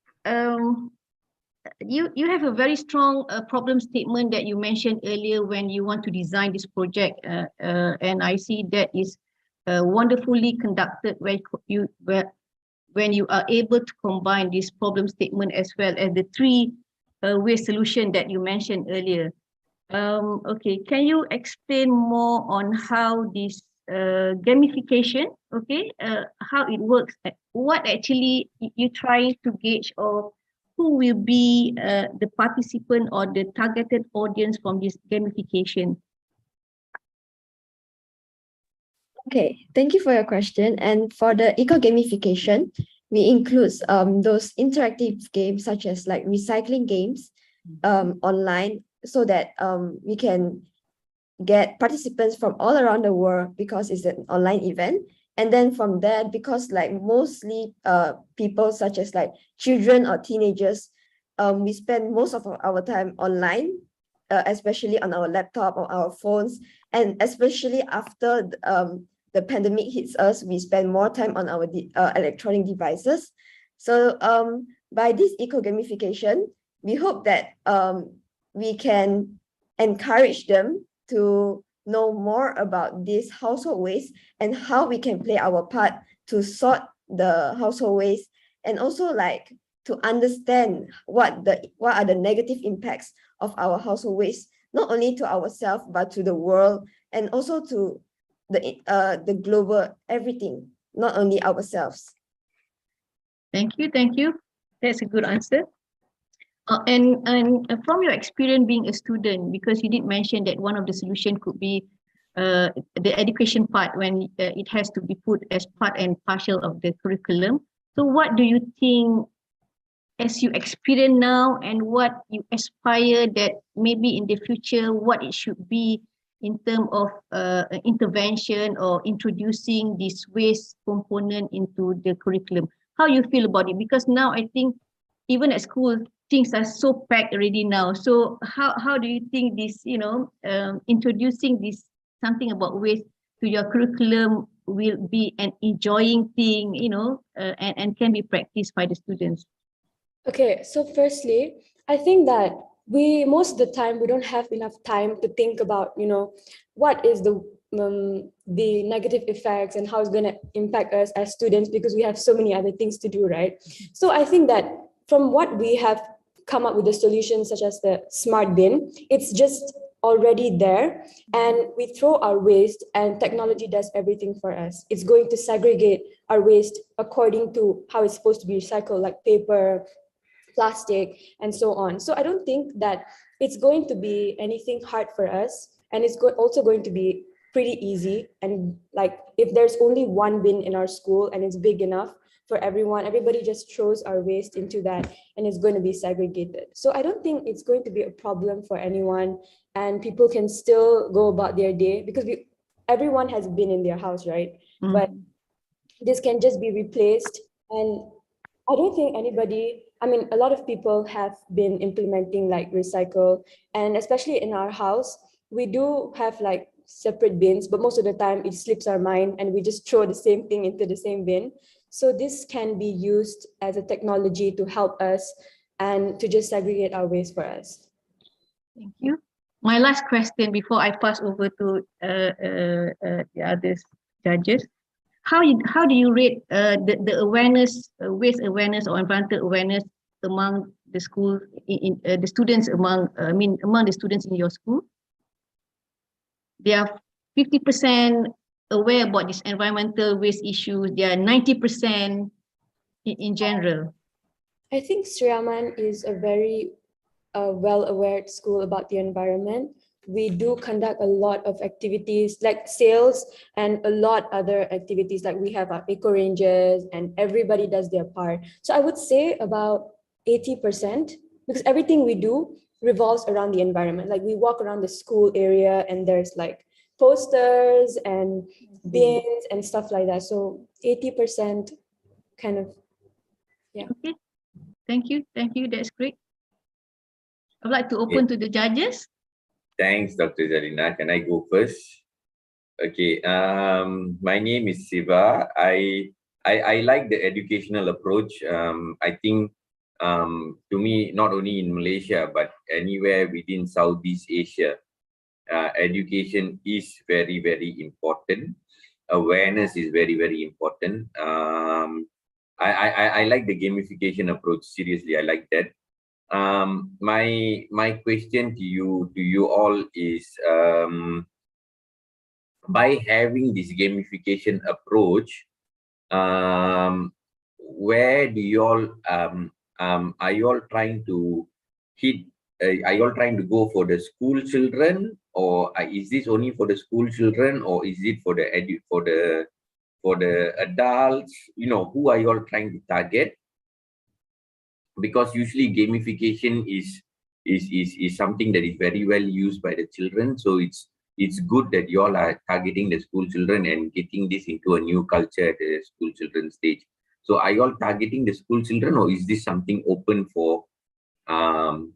Speaker 4: you have a very strong problem statement that you mentioned earlier when you want to design this project, and I see that is wonderfully conducted when you are able to combine this problem statement as well as the three-way solution that you mentioned earlier. Okay, can you explain more on how this gamification, okay, how it works, what actually you trying to gauge, or who will be the participant or the targeted audience from this gamification?
Speaker 8: Okay, thank you for your question. And for the eco gamification, we include those interactive games such as like recycling games online, so that we can get participants from all around the world because it's an online event. And then from there, because like mostly people such as like children or teenagers, we spend most of our time online, especially on our laptop or our phones. And especially after the pandemic hits us, we spend more time on our electronic devices. So by this eco gamification, we hope that we can encourage them to know more about this household waste and how we can play our part to sort the household waste, and also like to understand what are the negative impacts of our household waste, not only to ourselves but to the world, and also to the global everything, not only ourselves.
Speaker 4: Thank you, thank you. That's a good answer. And from your experience being a student, because you did mention that one of the solution could be the education part, when it has to be put as part and partial of the curriculum. So what do you think, as you experience now, and what you aspire that maybe in the future, what it should be in terms of intervention or introducing this waste component into the curriculum? How you feel about it? Because now I think even at school, things are so packed already now. So how do you think this, introducing this something about waste to your curriculum will be an enjoying thing, and can be practiced by the students?
Speaker 17: Okay, so firstly, I think that most of the time we don't have enough time to think about, what is the negative effects and how it's going to impact us as students, because we have so many other things to do, right? So I think that from what we have come up with the solutions such as the smart bin, it's just already there, and we throw our waste and technology does everything for us. It's going to segregate our waste according to how it's supposed to be recycled, like paper, plastic, and so on. So I don't think that it's going to be anything hard for us, and it's also going to be pretty easy. And like if there's only one bin in our school and it's big enough for everyone, everybody just throws our waste into that and it's going to be segregated. So I don't think it's going to be a problem for anyone, and people can still go about their day, because everyone has been in their house, right? But this can just be replaced. And I don't think a lot of people have been implementing like recycle, and especially in our house, we do have like separate bins, but most of the time it slips our mind and we just throw the same thing into the same bin. So this can be used as a technology to help us and to just segregate our waste for us.
Speaker 4: Thank you. My last question before I pass over to the other judges. How do you rate the awareness, waste awareness or environmental awareness among the school, the students among the students in your school? They are 50% aware about this environmental waste issues. They are 90% in general.
Speaker 17: I think Sri Aman is a very well-aware school about the environment. We do conduct a lot of activities like Saeyls and a lot other activities, like we have our eco ranges and everybody does their part. So I would say about 80%, because everything we do revolves around the environment. Like we walk around the school area and there's like posters and bins and stuff like that. So 80% kind of, yeah.
Speaker 4: Okay. Thank you. That's great. I'd like to open to the judges.
Speaker 3: Thanks, Dr. Zarina. Can I go first? Okay. My name is Siva. I like the educational approach. I think to me, not only in Malaysia but anywhere within Southeast Asia, education is very, very important. Awareness is very, very important. I like the gamification approach. Seriously, I like that. My question to you all is, by having this gamification approach, where do you all are you all trying to hit? Are you all trying to go for the school children, or is this only for the school children, or is it for the for the adults? You know, who are you all trying to target? Because usually gamification is something that is very well used by the children. So it's good that you all are targeting the school children and getting this into a new culture at the school children stage. So are you all targeting the school children, or is this something open for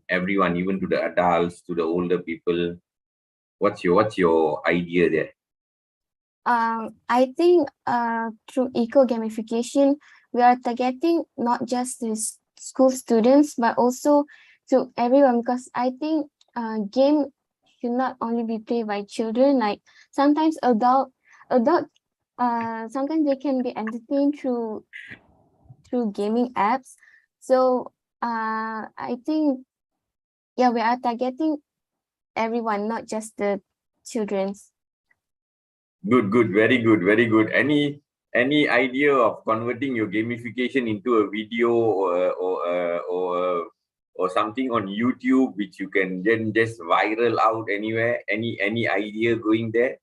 Speaker 3: everyone, even to the adults, to the older people? What's your idea there?
Speaker 20: I think through eco gamification, we are targeting not just the school students, but also to everyone, because I think game should not only be played by children. Like sometimes sometimes they can be entertained through gaming apps. So I think, yeah, we are targeting everyone, not just the children's.
Speaker 3: Good, very good, very good. Any idea of converting your gamification into a video or something on YouTube which you can then just viral out anywhere? Any idea going there?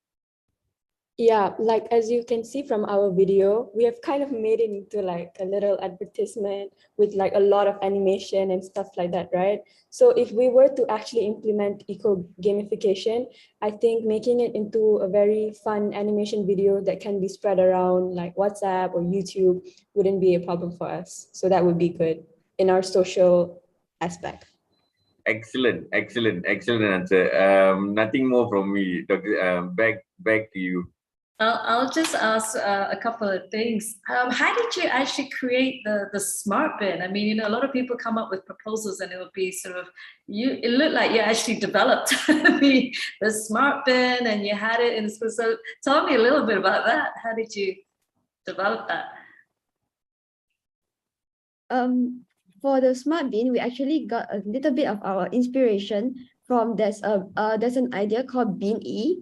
Speaker 21: Yeah, like as you can see from our video, we have kind of made it into like a little advertisement with like a lot of animation and stuff like that, right? So if we were to actually implement eco gamification, I think making it into a very fun animation video that can be spread around like WhatsApp or YouTube wouldn't be a problem for us. So that would be good in our social aspect.
Speaker 3: Excellent answer. Nothing more from me, Dr. Back to you.
Speaker 2: I'll just ask a couple of things. How did you actually create the smart bin? I mean, a lot of people come up with proposals and it would be sort of, it looked like you actually developed the smart bin and you had it in school. So tell me a little bit about that. How did you develop that?
Speaker 20: For the smart bin, we actually got a little bit of our inspiration from there's an idea called Bin E.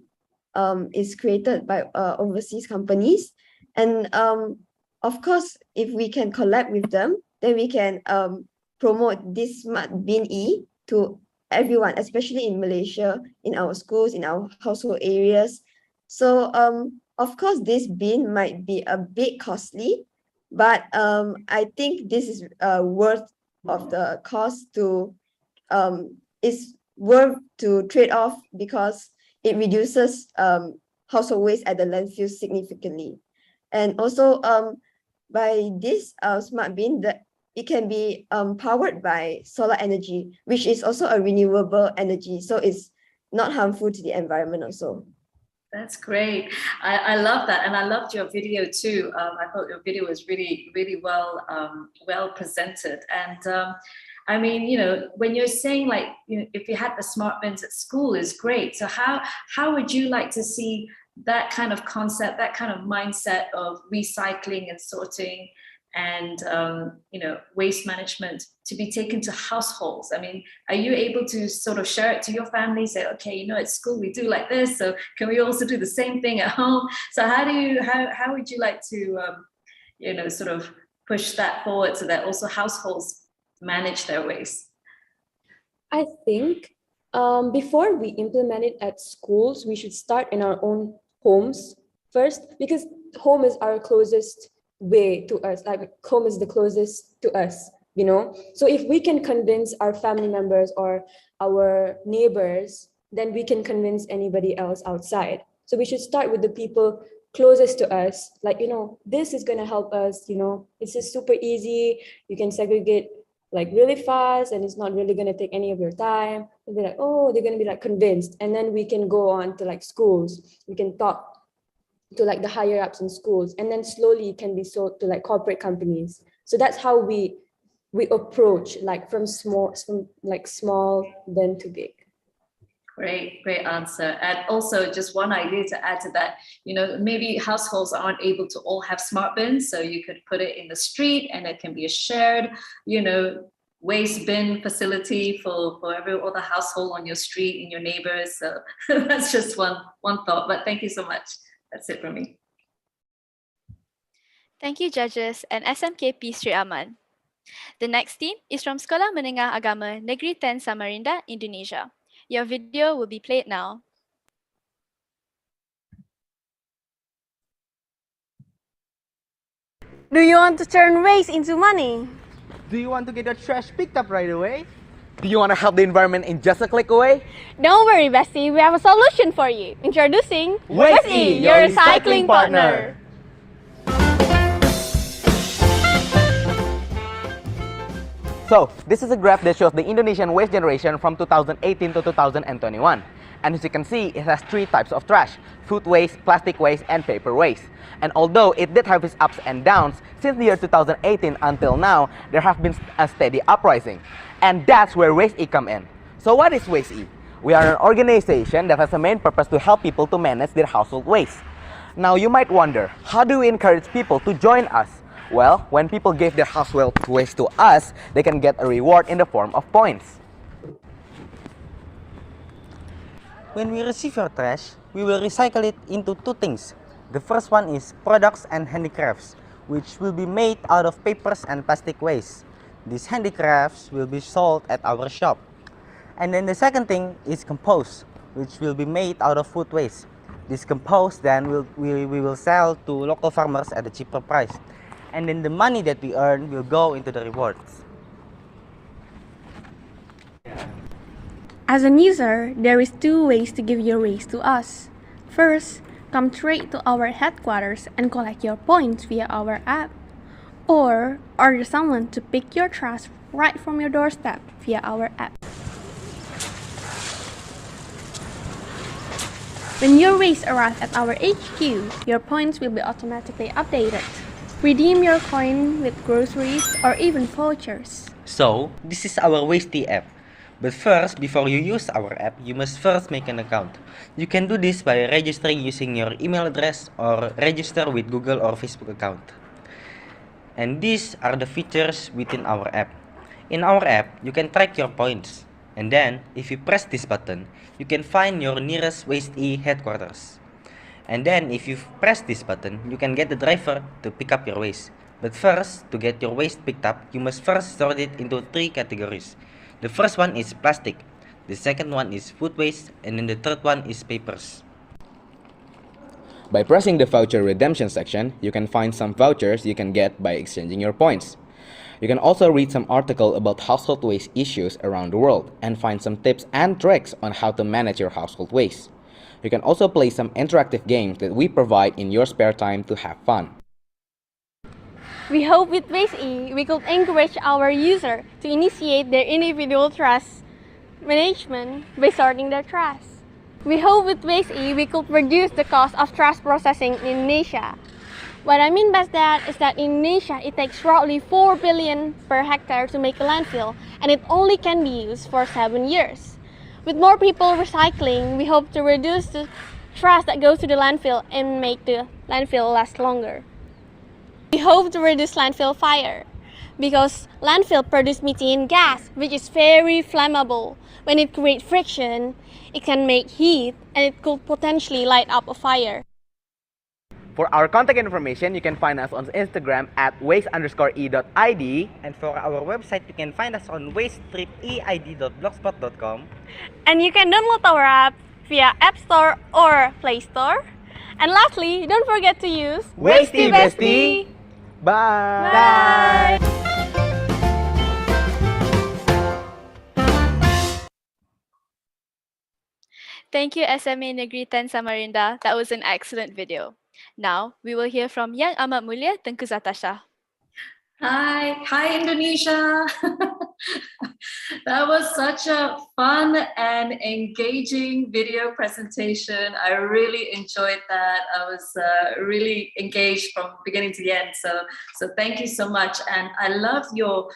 Speaker 20: Is created by overseas companies, and of course, if we can collab with them, then we can promote this smart bin E to everyone, especially in Malaysia, in our schools, in our household areas. So of course, this bin might be a bit costly, but I think this is worth of the cost to is worth to trade off, because it reduces household waste at the landfill significantly. And also by this smart bin, it can be powered by solar energy, which is also a renewable energy. So it's not harmful to the environment also.
Speaker 2: That's great. I love that. And I loved your video too. I thought your video was really, really well presented. And I mean, when you're saying like, if you had the smart bins at school is great. So how would you like to see that kind of concept, that kind of mindset of recycling and sorting and, waste management to be taken to households? I mean, are you able to sort of share it to your family, say, okay, at school we do like this, so can we also do the same thing at home? So how would you like to, sort of push that forward so that also households manage their waste?
Speaker 21: I think before we implement it at schools, we should start in our own homes first, because home is our closest way to us. Like home is the closest to us, So if we can convince our family members or our neighbors, then we can convince anybody else outside. So we should start with the people closest to us. Like, this is going to help us, it's just super easy. You can segregate like really fast and it's not really going to take any of your time. They'll be like, oh, they're going to be like convinced. And then we can go on to like schools. We can talk to like the higher ups in schools, and then slowly it can be sold to like corporate companies. So that's how we approach, like from small then to big.
Speaker 2: Great answer. And also just one idea to add to that, maybe households aren't able to all have smart bins, so you could put it in the street and it can be a shared, waste bin facility for every other household on your street, in your neighbors. So that's just one thought, but thank you so much. That's it from me.
Speaker 1: Thank you, judges and SMKP Sri Aman. The next team is from Sekolah Menengah Agama Negeri 10 Samarinda, Indonesia. Your video will be played now.
Speaker 6: Do you want to turn waste into money?
Speaker 22: Do you want to get your trash picked up right away? Do you want to help the environment in just a click away?
Speaker 6: Don't worry, bestie, we have a solution for you. Introducing
Speaker 22: Waste-E, your recycling partner. So, this is a graph that shows the Indonesian waste generation from 2018 to 2021. And as you can see, it has three types of trash: food waste, plastic waste, and paper waste. And although it did have its ups and downs, since the year 2018 until now, there have been a steady uprising. And that's where Waste-E come in. So what is Waste-E? We are an organization that has a main purpose to help people to manage their household waste. Now you might wonder, how do we encourage people to join us? Well, when people give their household waste to us, they can get a reward in the form of points.
Speaker 23: When we receive your trash, we will recycle it into two things. The first one is products and handicrafts, which will be made out of papers and plastic waste. These handicrafts will be sold at our shop. And then the second thing is compost, which will be made out of food waste. This compost then we will sell to local farmers at a cheaper price. And then the money that we earn will go into the rewards.
Speaker 6: As an user, there is two ways to give your waste to us. First, come straight to our headquarters and collect your points via our app. Or order someone to pick your trash right from your doorstep via our app. When your waste arrives at our HQ, your points will be automatically updated. Redeem your coin with groceries or even vouchers.
Speaker 23: So, this is our Waste-E app. But first, before you use our app, you must first make an account. You can do this by registering using your email address or register with Google or Facebook account. And these are the features within our app. In our app, you can track your points. And then, if you press this button, you can find your nearest Waste-E headquarters. And then, if you press this button, you can get the driver to pick up your waste. But first, to get your waste picked up, you must first sort it into three categories. The first one is plastic, the second one is food waste, and then the third one is papers.
Speaker 24: By pressing the voucher redemption section, you can find some vouchers you can get by exchanging your points. You can also read some article about household waste issues around the world and find some tips and tricks on how to manage your household waste. You can also play some interactive games that we provide in your spare time to have fun.
Speaker 6: We hope with Waste-E, we could encourage our user to initiate their individual trash management by sorting their trash. We hope with Waste-E, we could reduce the cost of trash processing in Indonesia. What I mean by that is that in Indonesia, it takes roughly 4 billion per hectare to make a landfill, and it only can be used for 7 years. With more people recycling, we hope to reduce the trash that goes to the landfill and make the landfill last longer. We hope to reduce landfill fire, because landfill produce methane gas, which is very flammable. When it creates friction, it can make heat, and it could potentially light up a fire.
Speaker 22: For our contact information, you can find us on Instagram at waste_e.id.
Speaker 23: And for our website, you can find us on waste-eid.blogspot.com.
Speaker 6: And you can download our app via App Store or Play Store. And lastly, don't forget to use
Speaker 22: Waste-E Bestie! Bye!
Speaker 6: Bye!
Speaker 1: Thank you, SMA Negeri 10 Samarinda. That was an excellent video. Now, we will hear from Yang Amat Mulia Tengku Zatasha.
Speaker 2: Hi Indonesia. That was such a fun and engaging video presentation. I really enjoyed that. I was really engaged from beginning to the end. So thank you so much. And I love your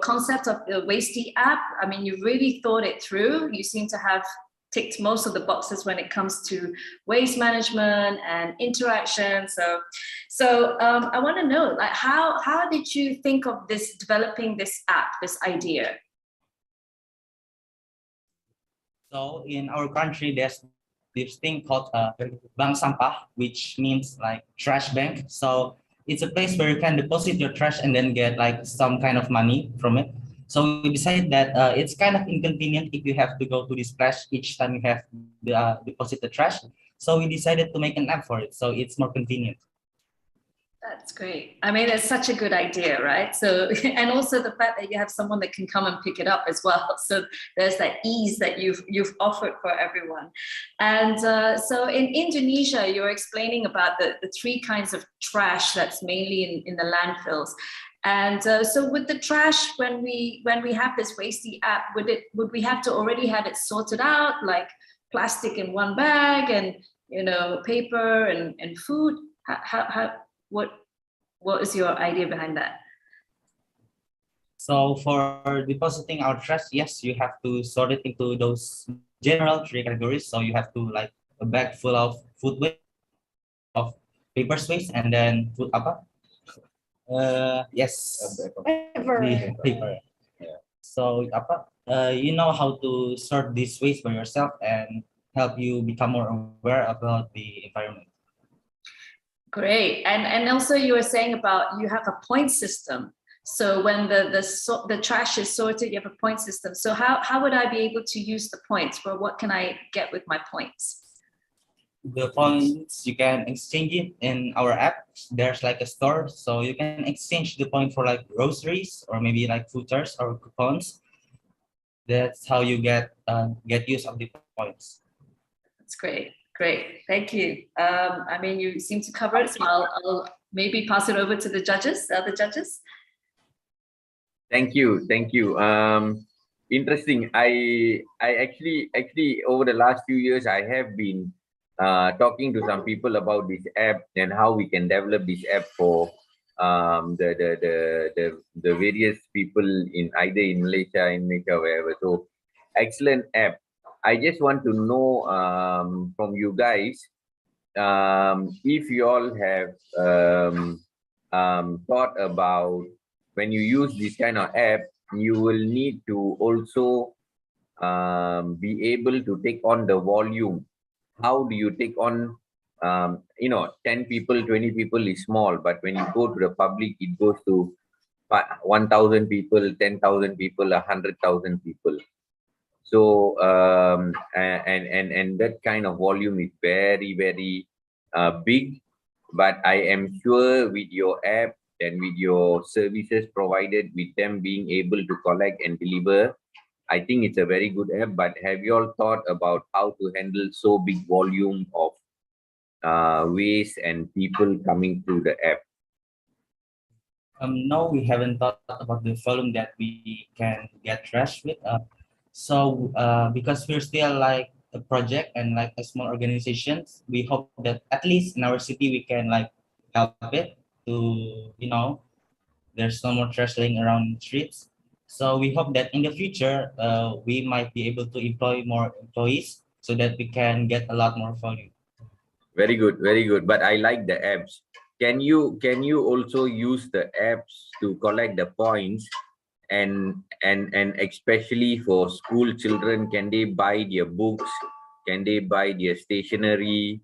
Speaker 2: concept of the Waste-E app. I mean, you really thought it through. You seem to have ticked most of the boxes when it comes to waste management and interaction. So I want to know, like, how did you think of developing this app, this idea?
Speaker 23: So in our country, there's this thing called bank sampah, which means like trash bank. So it's a place where you can deposit your trash and then get like some kind of money from it. So we decided that it's kind of inconvenient if you have to go to this place each time you have deposit the trash. So we decided to make an app for it, so it's more convenient.
Speaker 2: That's great. I mean, it's such a good idea, right? So, and also the fact that you have someone that can come and pick it up as well. So there's that ease that you've offered for everyone. And so in Indonesia, you're explaining about the three kinds of trash that's mainly in the landfills. And so with the trash, when we have this Wasty app, would we have to already have it sorted out, like plastic in one bag and, you know, paper and food? What is your idea behind that?
Speaker 23: So for depositing our trash, yes, you have to sort it into those general three categories. So you have to like a bag full of food waste, of paper waste, and then food apa? Yes, paper. So apa? You know how to sort this waste by yourself and help you become more aware about the environment.
Speaker 2: Great. And also you were saying about you have a point system. So when the trash is sorted, you have a point system. So how would I be able to use the points? Well, what can I get with my points?
Speaker 23: The points, you can exchange it in our app. There's like a store, so you can exchange the point for like groceries or maybe like fooders or coupons. That's how you get use of the points.
Speaker 2: That's great. Great, thank you. I mean, you seem to cover it, so I'll maybe pass it over to the judges, the other judges.
Speaker 3: Thank you. Interesting. I actually over the last few years, I have been talking to some people about this app and how we can develop this app for the various people in either in Malaysia, wherever. So excellent app. I just want to know from you guys if you all have thought about when you use this kind of app, you will need to also be able to take on the volume. How do you take on 10 people, 20 people is small, but when you go to the public, it goes to 1,000 people, 10,000 people, 100,000 people. So and that kind of volume is very, very big. But I am sure with your app and with your services provided, with them being able to collect and deliver, I think it's a very good app. But have you all thought about how to handle so big volume of waste and people coming through the app?
Speaker 23: No, we haven't thought about the volume that we can get trash with. So because we're still like a project and like a small organization, we hope that at least in our city we can like help it to, there's no more trash laying around the streets. So we hope that in the future we might be able to employ more employees so that we can get a lot more volume.
Speaker 3: Very good, very good. But I like the apps. Can you also use the apps to collect the points? And especially for school children, can they buy their books? Can they buy their stationery?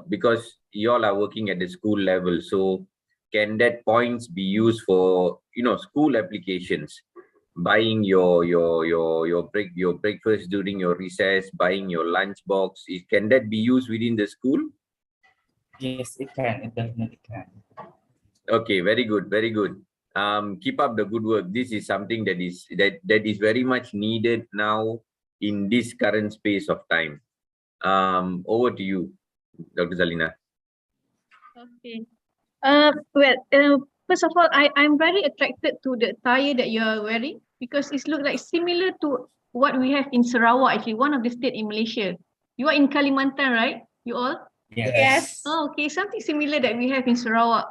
Speaker 3: Because you all are working at the school level, so can that points be used for school applications? Buying your breakfast during your recess, buying your lunch box. Can that be used within the school?
Speaker 23: Yes, it can. It definitely can.
Speaker 3: Okay, very good, very good. Keep up the good work. This is something that is very much needed now in this current space of time. Over to you, Dr. Zalina.
Speaker 4: Okay. First of all, I'm very attracted to the attire that you are wearing because it looks like similar to what we have in Sarawak, actually, one of the state in Malaysia. You are in Kalimantan, right? You all?
Speaker 23: Yes.
Speaker 4: Oh, okay. Something similar that we have in Sarawak.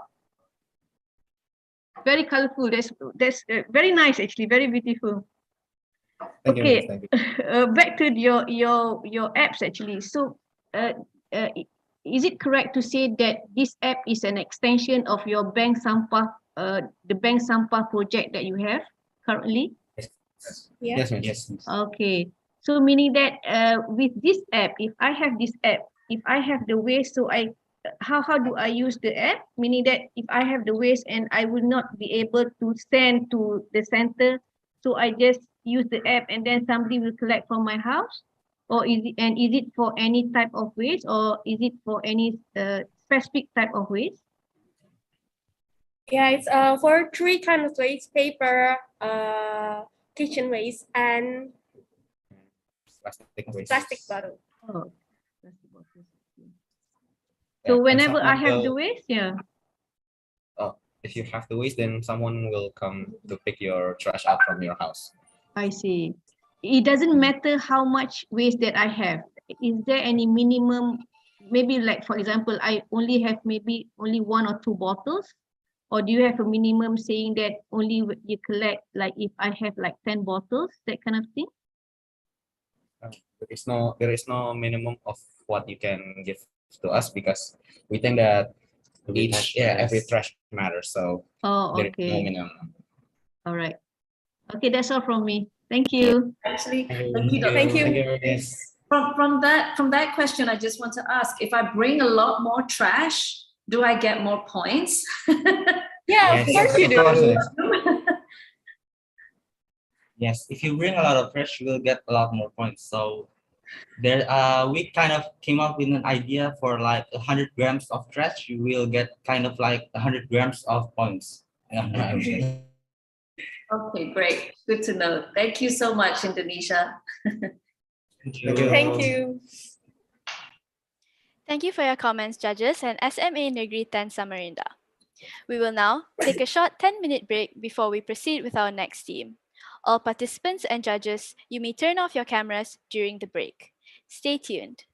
Speaker 4: Very colorful. That's very nice, actually. Very beautiful.
Speaker 23: Thank you,
Speaker 4: Okay,
Speaker 23: Miss. Thank you.
Speaker 4: back to your apps actually. So, uh, is it correct to say that this app is an extension of your bank sampah, the bank sampah project that you have currently?
Speaker 23: Yeah. Yes, Miss. Yes, Miss.
Speaker 4: Okay, so meaning that with this app, if I have this app, if I have the waste, so how do I use the app? Meaning that if I have the waste and I will not be able to send to the center, so I just use the app and then somebody will collect from my house, or is it for any type of waste, or is it for any specific type of waste?
Speaker 6: Yeah, it's for three kinds of waste: paper, kitchen waste, and
Speaker 23: Plastic waste.
Speaker 6: plastic bottle.
Speaker 4: Oh, plastic bottles.
Speaker 23: Yeah,
Speaker 4: So
Speaker 23: and
Speaker 4: whenever I
Speaker 23: someone
Speaker 4: have the
Speaker 23: will,
Speaker 4: waste, yeah.
Speaker 23: if you have the waste, then someone will come to pick your trash up from your house.
Speaker 4: I see. It doesn't matter how much waste that I have. Is there any minimum, maybe like for example, I only have maybe only 1 or 2 bottles? Or do you have a minimum saying that only you collect like if I have like 10 bottles, that kind of thing?
Speaker 23: There is no minimum of what you can give to us because we think that every trash matters. So
Speaker 4: Oh,
Speaker 23: there is no
Speaker 4: okay.
Speaker 23: minimum.
Speaker 4: All right. Okay, that's all from me. Thank you.
Speaker 2: Actually,
Speaker 23: Thank you.
Speaker 2: Thank you.
Speaker 23: Thank you, Miss.
Speaker 2: From that question, I just want to ask: if I bring a lot more trash, do I get more points?
Speaker 6: Yeah,
Speaker 23: Yes,
Speaker 6: of course you
Speaker 23: of course,
Speaker 6: do.
Speaker 23: Miss. Yes, if you bring a lot of trash, you will get a lot more points. So there, we kind of came up with an idea for like 100 grams of trash. You will get kind of like 100 grams of points.
Speaker 2: Okay, great. Good to know. Thank you so much, Indonesia.
Speaker 23: Thank you.
Speaker 6: Thank you.
Speaker 1: Thank you for your comments, judges and SMA Negeri 10 Samarinda. We will now take a short 10-minute break before we proceed with our next team. All participants and judges, you may turn off your cameras during the break. Stay tuned.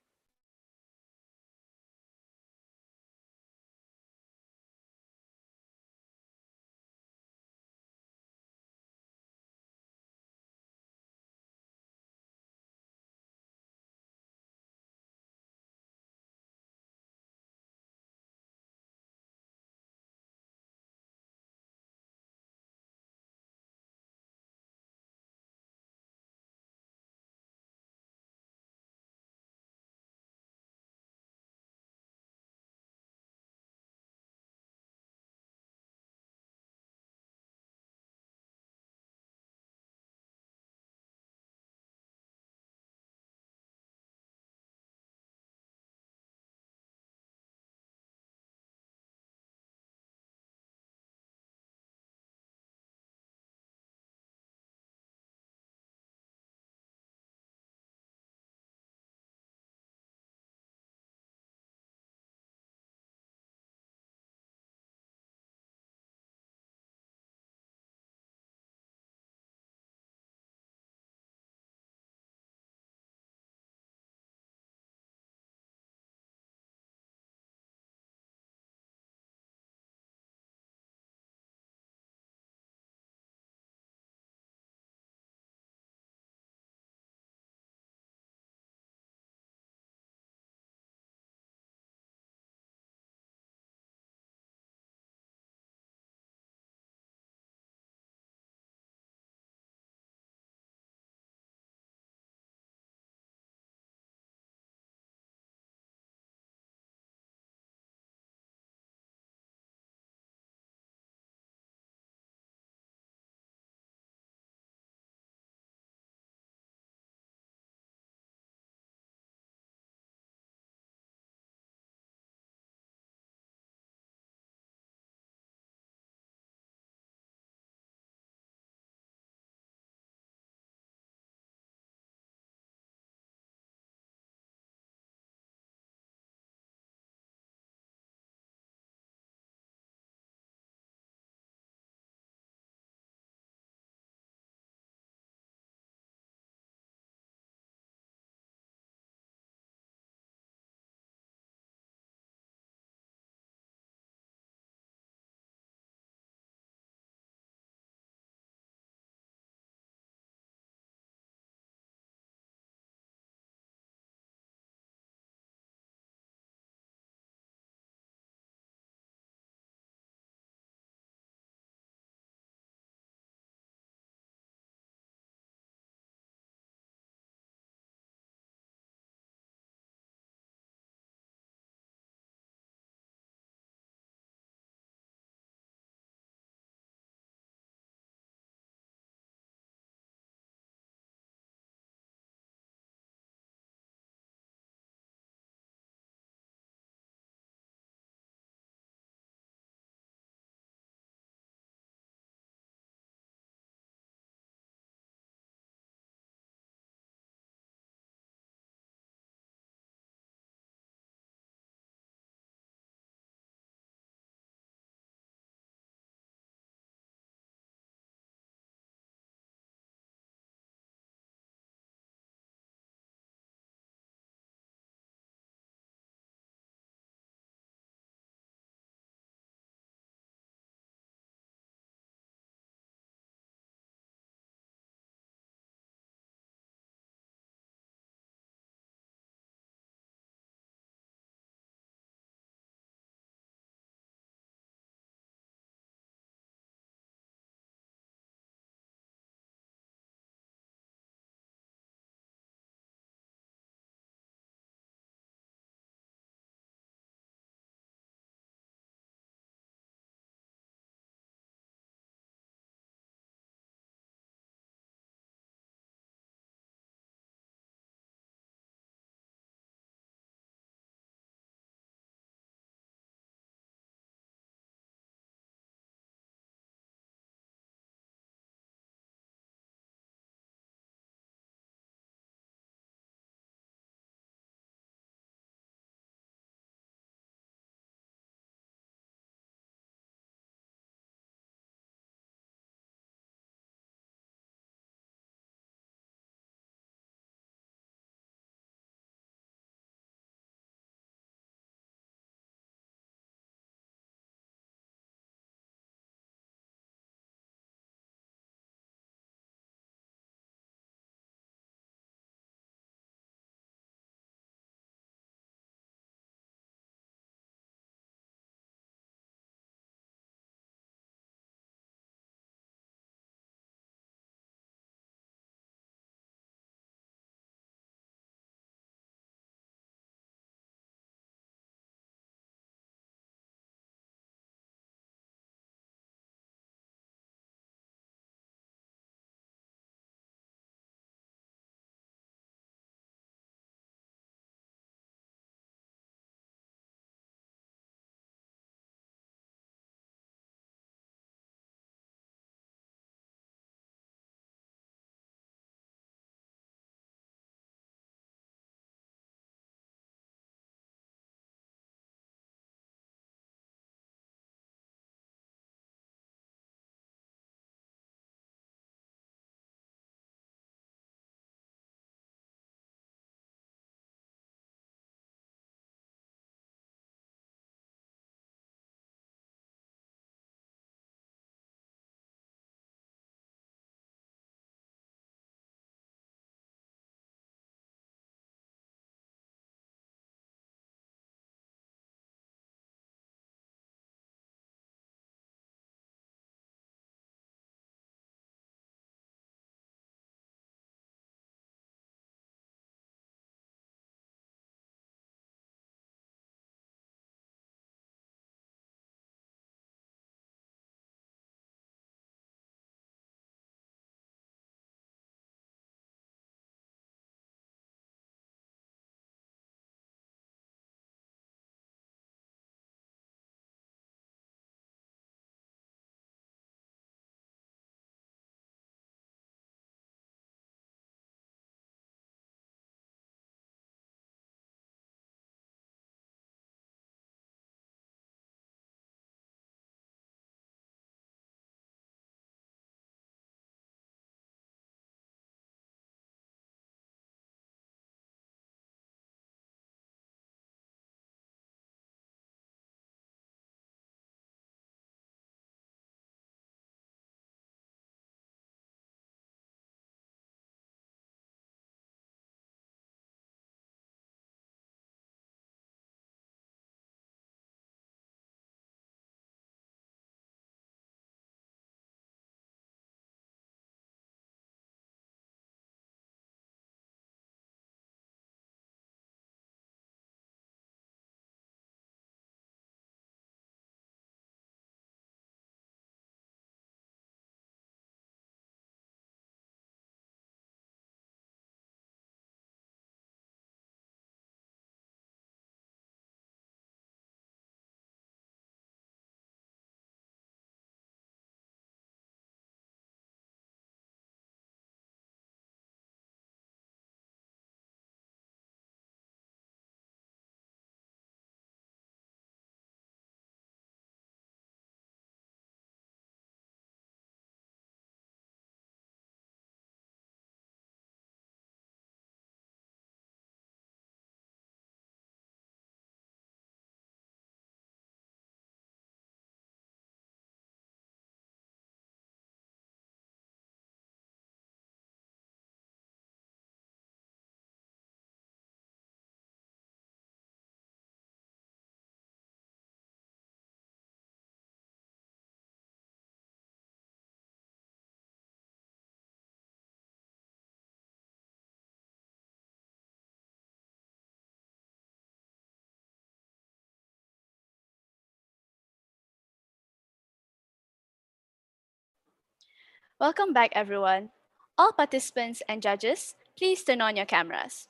Speaker 1: Welcome back, everyone. All participants and judges, please turn on your cameras.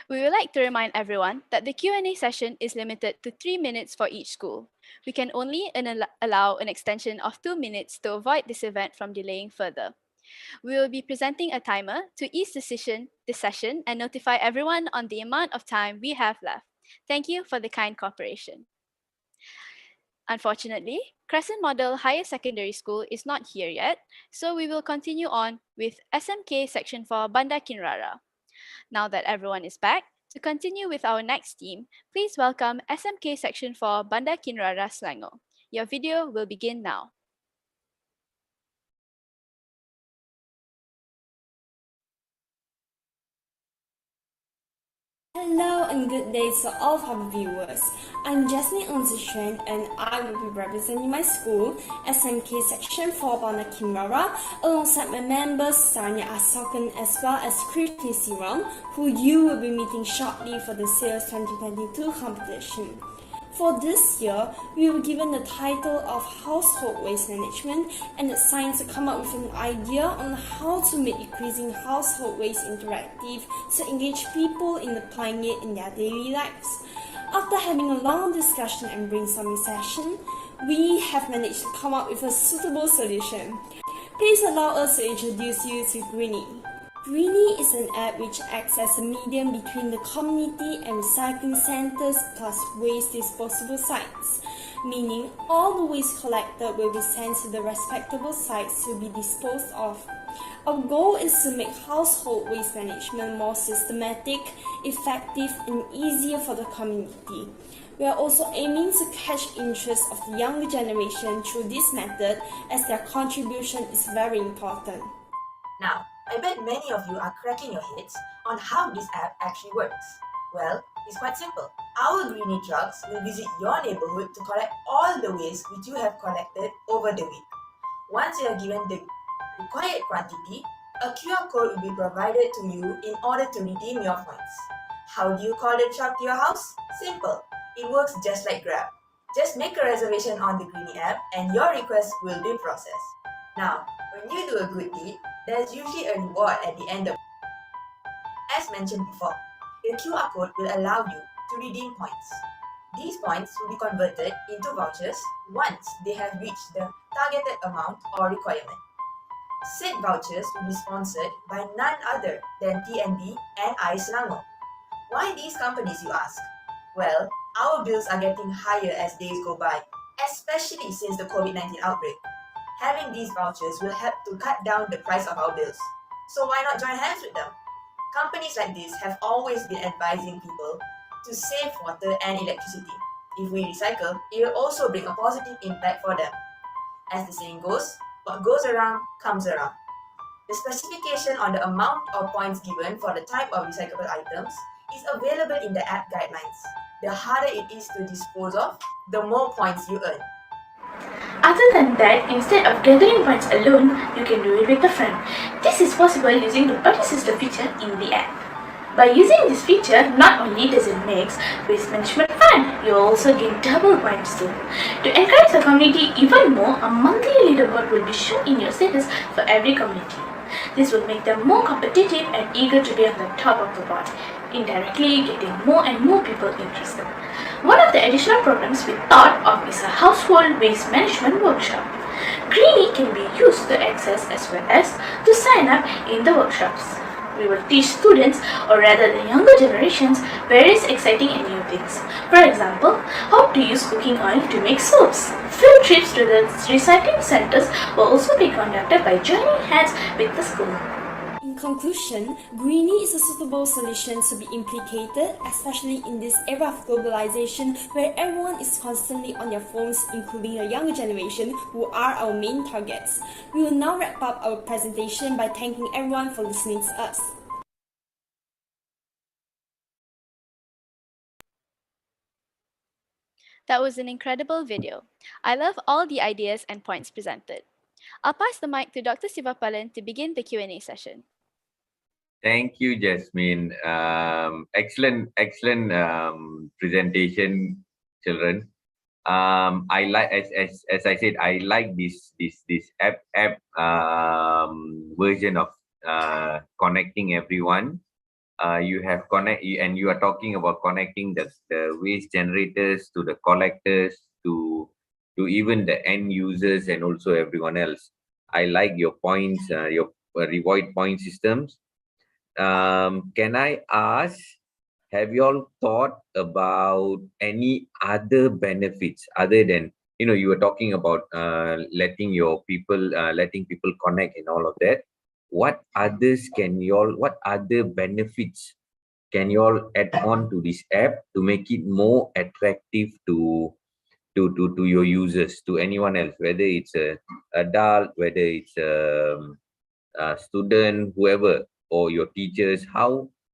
Speaker 1: We would like to remind everyone that the Q&A session is limited to 3 minutes for each school. We can only allow an extension of 2 minutes to avoid this event from delaying further. We will be presenting a timer to ease this session and notify everyone on the amount of time we have left. Thank you for the kind cooperation. Unfortunately, Crescent Model Higher Secondary School is not here yet, so we will continue on with SMK Section 4 Banda Kinrara. Now that everyone is back, to continue with our next team, please welcome SMK Section 4 Banda Kinrara Selangor. Your video will begin now.
Speaker 5: Hello and good day to all of our viewers. I'm Jasmine Onzishen and I will be representing my school, SMK Section 4 Banda Kinrara, alongside my members Sarnya Asokan as well as Kriti Siram, who you will be meeting shortly for the Saeyls 2022 competition. For this year, we were given the title of Household Waste Management and assigned to come up with an idea on how to make decreasing household waste interactive to engage people in applying it in their daily lives. After having a long discussion and brainstorming session, we have managed to come up with a suitable solution. Please allow us to introduce you to Greenie. Greenie is an app which acts as a medium between the community and recycling centers plus waste disposable sites, meaning all the waste collected will be sent to the respectable sites to be disposed of. Our goal is to make household waste management more systematic, effective, and easier for the community. We are also aiming to catch interest of the younger generation through this method as their contribution is very important.
Speaker 9: Now, I bet many of you are cracking your heads on how this app actually works. Well, it's quite simple. Our Greenie trucks will visit your neighborhood to collect all the waste which you have collected over the week. Once you are given the required quantity, a QR code will be provided to you in order to redeem your points. How do you call the truck to your house? Simple. It works just like Grab. Just make a reservation on the Greenie app and your request will be processed. Now, when you do a good deed, there's usually a reward at the end of it. As mentioned before, the QR code will allow you to redeem points. These points will be converted into vouchers once they have reached the targeted amount or requirement. Said vouchers will be sponsored by none other than TNB and Selangor. Why these companies, you ask? Well, our bills are getting higher as days go by, especially since the COVID-19 outbreak. Having these vouchers will help to cut down the price of our bills. So why not join hands with them? Companies like this have always been advising people to save water and electricity. If we recycle, it will also bring a positive impact for them. As the saying goes, what goes around comes around. The specification on the amount of points given for the type of recyclable items is available in the app guidelines. The harder it is to dispose of, the more points you earn.
Speaker 10: Other than that, instead of gathering points alone, you can do it with a friend. This is possible using the buddy system feature in the app. By using this feature, not only does it make waste management fun, you also gain double points too. To encourage the community even more, a monthly leaderboard will be shown in your status for every community. This will make them more competitive and eager to be on the top of the board, indirectly getting more and more people interested. One of the additional programs we thought of is a household waste management workshop. Greenie can be used to access as well as to sign up in the workshops. We will teach students, or rather the younger generations, various exciting and new things. For example, how to use cooking oil to make soaps. Field trips to the recycling centers will also be conducted by joining hands with the school.
Speaker 5: In conclusion, Greenie is a suitable solution to be implicated, especially in this era of globalization where everyone is constantly on their phones, including the younger generation, who are our main targets. We will now wrap up our presentation by thanking everyone for listening to us.
Speaker 1: That was an incredible video. I love all the ideas and points presented. I'll pass the mic to Dr. Sivapalan to begin the Q&A session.
Speaker 3: Thank you, Jasmine. Excellent presentation, children. I like, as I said, I like this app version of connecting everyone. You have and you are talking about connecting the waste generators to the collectors to even the end users and also everyone else. I like your points, your reward point systems. Can I ask, have you all thought about any other benefits other than, you were talking about letting people connect and all of that. What other benefits can you all add on to this app to make it more attractive to your users, to anyone else, whether it's a adult, whether it's a student, whoever, or your teachers?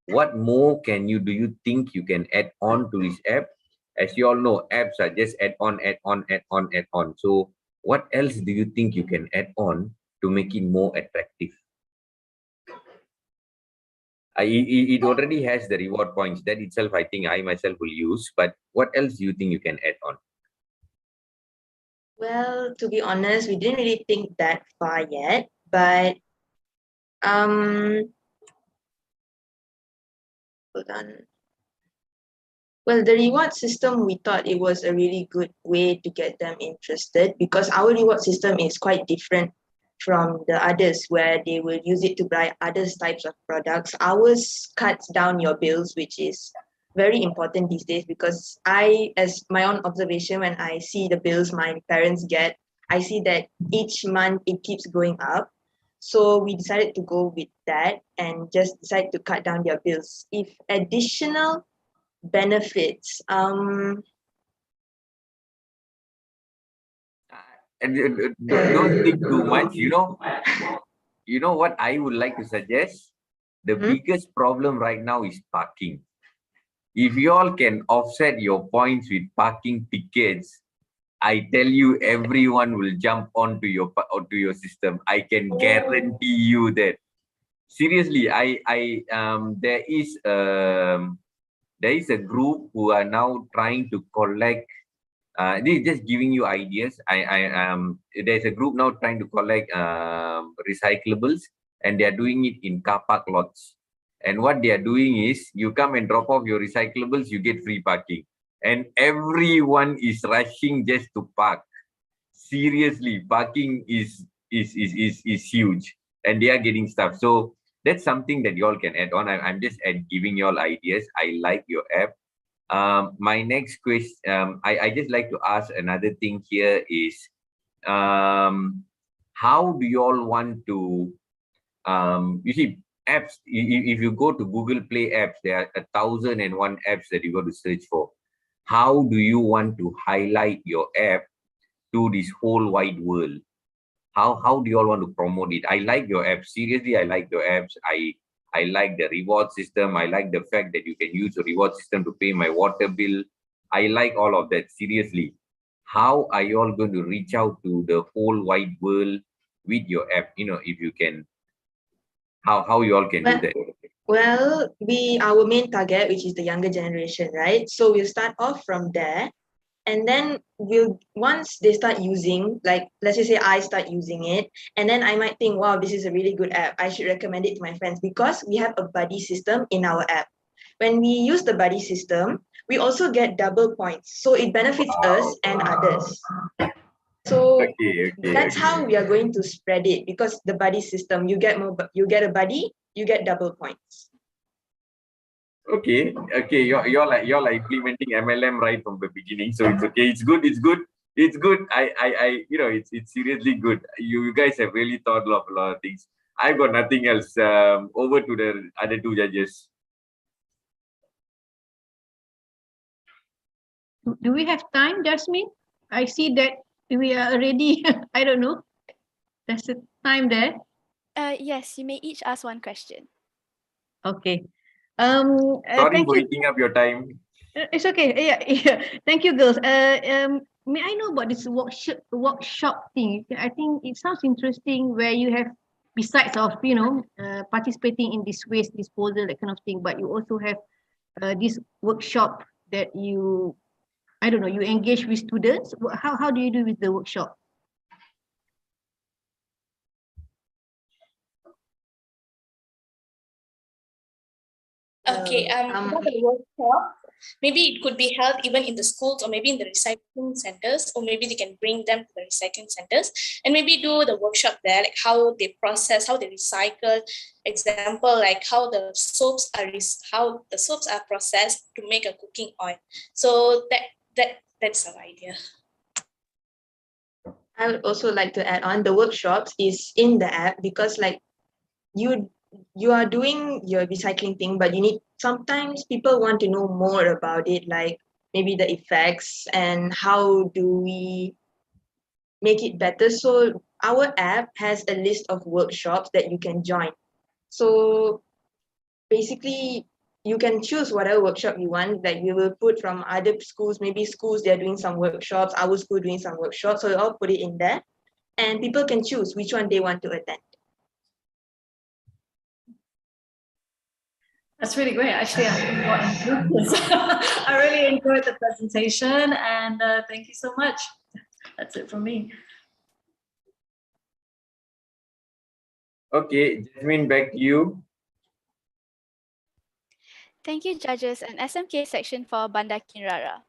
Speaker 3: What more do you think you can add on to this app? As you all know, apps are just add on. So what else do you think you can add on to make it more attractive? It already has the reward points. That itself, I think I myself will use. But what else do you think you can add on?
Speaker 9: Well, to be honest, we didn't really think that far yet, but hold on. Well, the reward system, we thought it was a really good way to get them interested, because our reward system is quite different from the others where they will use it to buy other types of products. Ours cuts down your bills, which is very important these days, because as my own observation, when I see the bills my parents get, I see that each month it keeps going up. So we decided to go with that and just decide to cut down their bills. If additional benefits,
Speaker 3: don't think too much. You know what I would like to suggest? The biggest problem right now is parking. If you all can offset your points with parking tickets, I tell you, everyone will jump onto your system. I can guarantee you that. Seriously, there is a group who are now trying to collect. This is just giving you ideas. There's a group now trying to collect recyclables, and they are doing it in car park lots. And what they are doing is, you come and drop off your recyclables, you get free parking, and everyone is rushing just to park. Seriously, parking is huge, and they are getting stuff. So that's something that you all can add on. I'm just giving you all ideas. I like your app. My next question, I just like to ask another thing here is, how do you all want to, you see, apps, if you go to Google Play apps, there are 1,001 apps that you got to search for. How do you want to highlight your app to this whole wide world? How do you all want to promote it? I like your app. Seriously, I like your apps. I like the reward system. I like the fact that you can use the reward system to pay my water bill. I like all of that. Seriously, how are you all going to reach out to the whole wide world with your app? If you can, how you all can do that?
Speaker 9: Well, our main target, which is the younger generation, right? So we'll start off from there. And then once they start using, like, let's just say I start using it, and then I might think, wow, this is a really good app. I should recommend it to my friends, because we have a buddy system in our app. When we use the buddy system, we also get double points. So it benefits us and others. So that's how we are going to spread it, because the buddy system, you get a buddy, you get double points.
Speaker 3: Okay, you're like implementing MLM right from the beginning, so it's okay. It's good. It's seriously good. You guys have really thought of a lot of things. I've got nothing else. Over to the other two judges.
Speaker 4: Do we have time, Jasmine? I see that we are already, I don't know. There's a time there.
Speaker 1: Yes, you may each ask one question.
Speaker 4: Okay.
Speaker 3: Sorry for eating up your time.
Speaker 4: It's okay. Yeah. Thank you, girls. May I know about this workshop thing? I think it sounds interesting, where you have, besides of participating in this waste disposal, that kind of thing, but you also have this workshop that you I don't know, you engage with students. How do you do with the workshop?
Speaker 11: Okay, about the workshop, maybe it could be held even in the schools or maybe in the recycling centers, or maybe they can bring them to the recycling centers and maybe do the workshop there, like how they process, how they recycle. Example, like how the soaps are processed to make a cooking oil. So that's our idea.
Speaker 9: I would also like to add on the workshops is in the app because like you are doing your recycling thing, but sometimes people want to know more about it, like maybe the effects and how do we make it better. So our app has a list of workshops that you can join. So basically you can choose whatever workshop you want. Like we will put from other schools, maybe schools they're doing some workshops, our school doing some workshops. So I'll put it in there and people can choose which one they want to attend.
Speaker 2: That's really great. Actually, I really enjoyed the presentation, and thank you so much. That's it from me.
Speaker 3: Okay, Jasmine, back to you.
Speaker 1: Thank you, judges and SMK section for Banda Kinrara.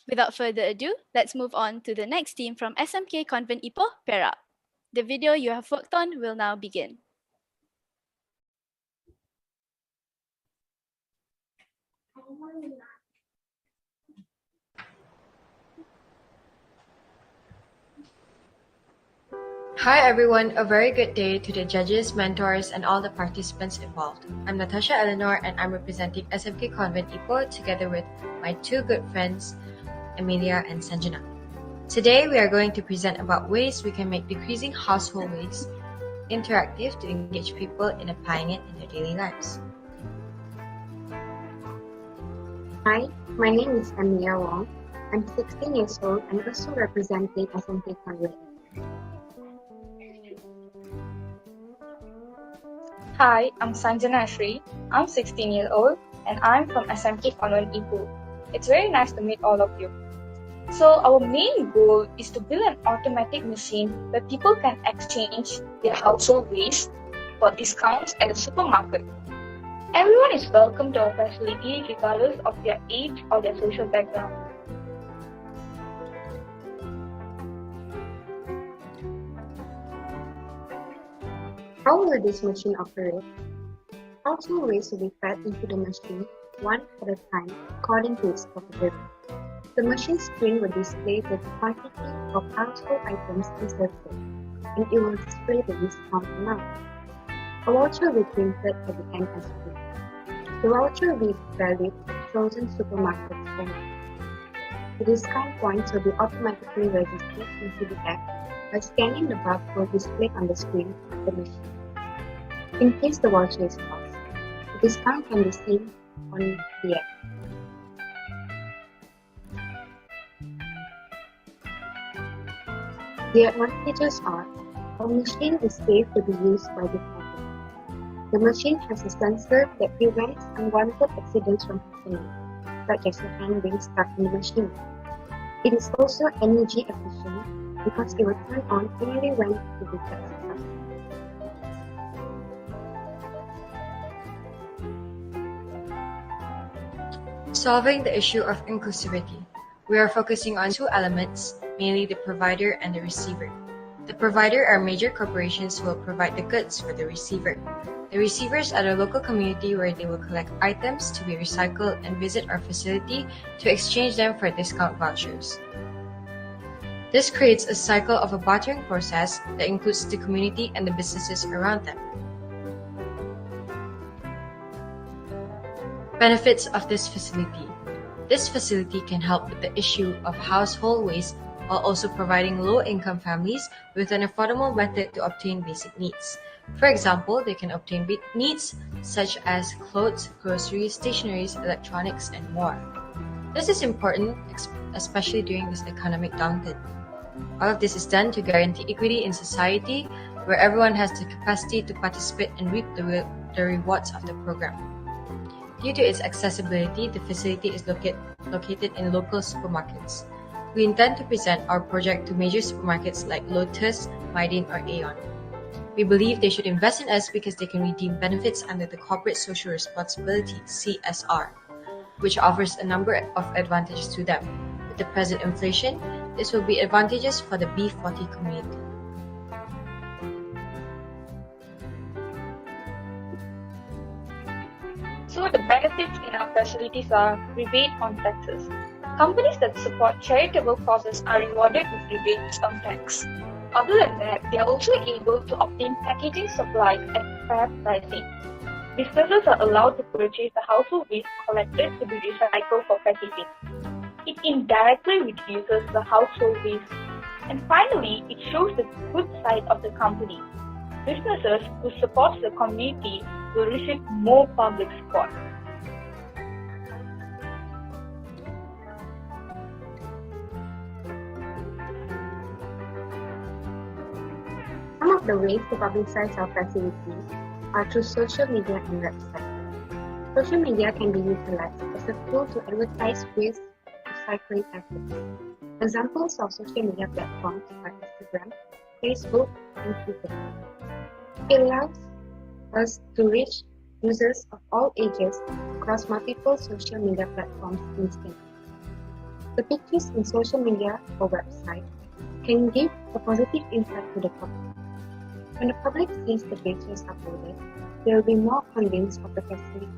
Speaker 1: Without further ado, let's move on to the next team from SMK Convent Ipoh, Perak. The video you have worked on will now begin.
Speaker 12: Hi everyone, a very good day to the judges, mentors, and all the participants involved. I'm Natasha Eleanor and I'm representing SMK Convent Ipoh together with my two good friends, Amelia and Sanjana. Today we are going to present about ways we can make decreasing household waste interactive to engage people in applying it in their daily lives.
Speaker 13: Hi, my name is Amelia Wong. I'm 16 years old and also representing SMK Convent.
Speaker 15: Hi, I'm Sanjana Shri. I'm 16 years old and I'm from SMK Convent Ipoh. It's very nice to meet all of you. So our main goal is to build an automatic machine where people can exchange their household waste for discounts at the supermarket. Everyone is welcome to our facility regardless of their age or their social background.
Speaker 13: How will this machine operate? Household waste will be fed into the machine one at a time according to its category. The machine screen will display the quantity of household items inserted, and it will display the discount amount. A voucher will be printed at the end as well. The voucher will be valid at chosen supermarkets only. The discount points will be automatically registered into the app by scanning the barcode displayed on the screen of the machine. In case the voucher is lost, the discount can be seen on the app. The advantages are, our machine is safe to be used by the public. The machine has a sensor that prevents unwanted accidents from happening, such as a hand being stuck in the machine. It is also energy efficient because it will turn on only when the detects successful.
Speaker 12: Solving the issue of inclusivity. We are focusing on two elements, mainly the provider and the receiver. The provider are major corporations who will provide the goods for the receiver. The receivers are the local community where they will collect items to be recycled and visit our facility to exchange them for discount vouchers. This creates a cycle of a bartering process that includes the community and the businesses around them. Benefits of this facility. This facility can help with the issue of household waste while also providing low-income families with an affordable method to obtain basic needs. For example, they can obtain needs such as clothes, groceries, stationeries, electronics, and more. This is important, especially during this economic downturn. All of this is done to guarantee equity in society, where everyone has the capacity to participate and reap the rewards of the program. Due to its accessibility, the facility is located located in local supermarkets. We intend to present our project to major supermarkets like Lotus, Midin, or Aeon. We believe they should invest in us because they can redeem benefits under the Corporate Social Responsibility (CSR), which offers a number of advantages to them. With the present inflation, this will be advantageous for the B40 community.
Speaker 15: So the benefits in our facilities are rebate on taxes. Companies that support charitable causes are rewarded with rebates on tax. Other than that, they are also able to obtain packaging supplies at fair pricing. Businesses are allowed to purchase the household waste collected to be recycled for packaging. It indirectly reduces the household waste. And finally, it shows the good side of the company. Businesses who support the community will receive more public support.
Speaker 13: Some of the ways to publicize our facilities are through social media and websites. Social media can be utilized as a tool to advertise waste recycling efforts. Examples of social media platforms are Instagram, Facebook, and Twitter. It allows us to reach users of all ages across multiple social media platforms instantly. The pictures in social media or website can give a positive impact to the public. When the public sees the pictures uploaded, they will be more convinced of the facility.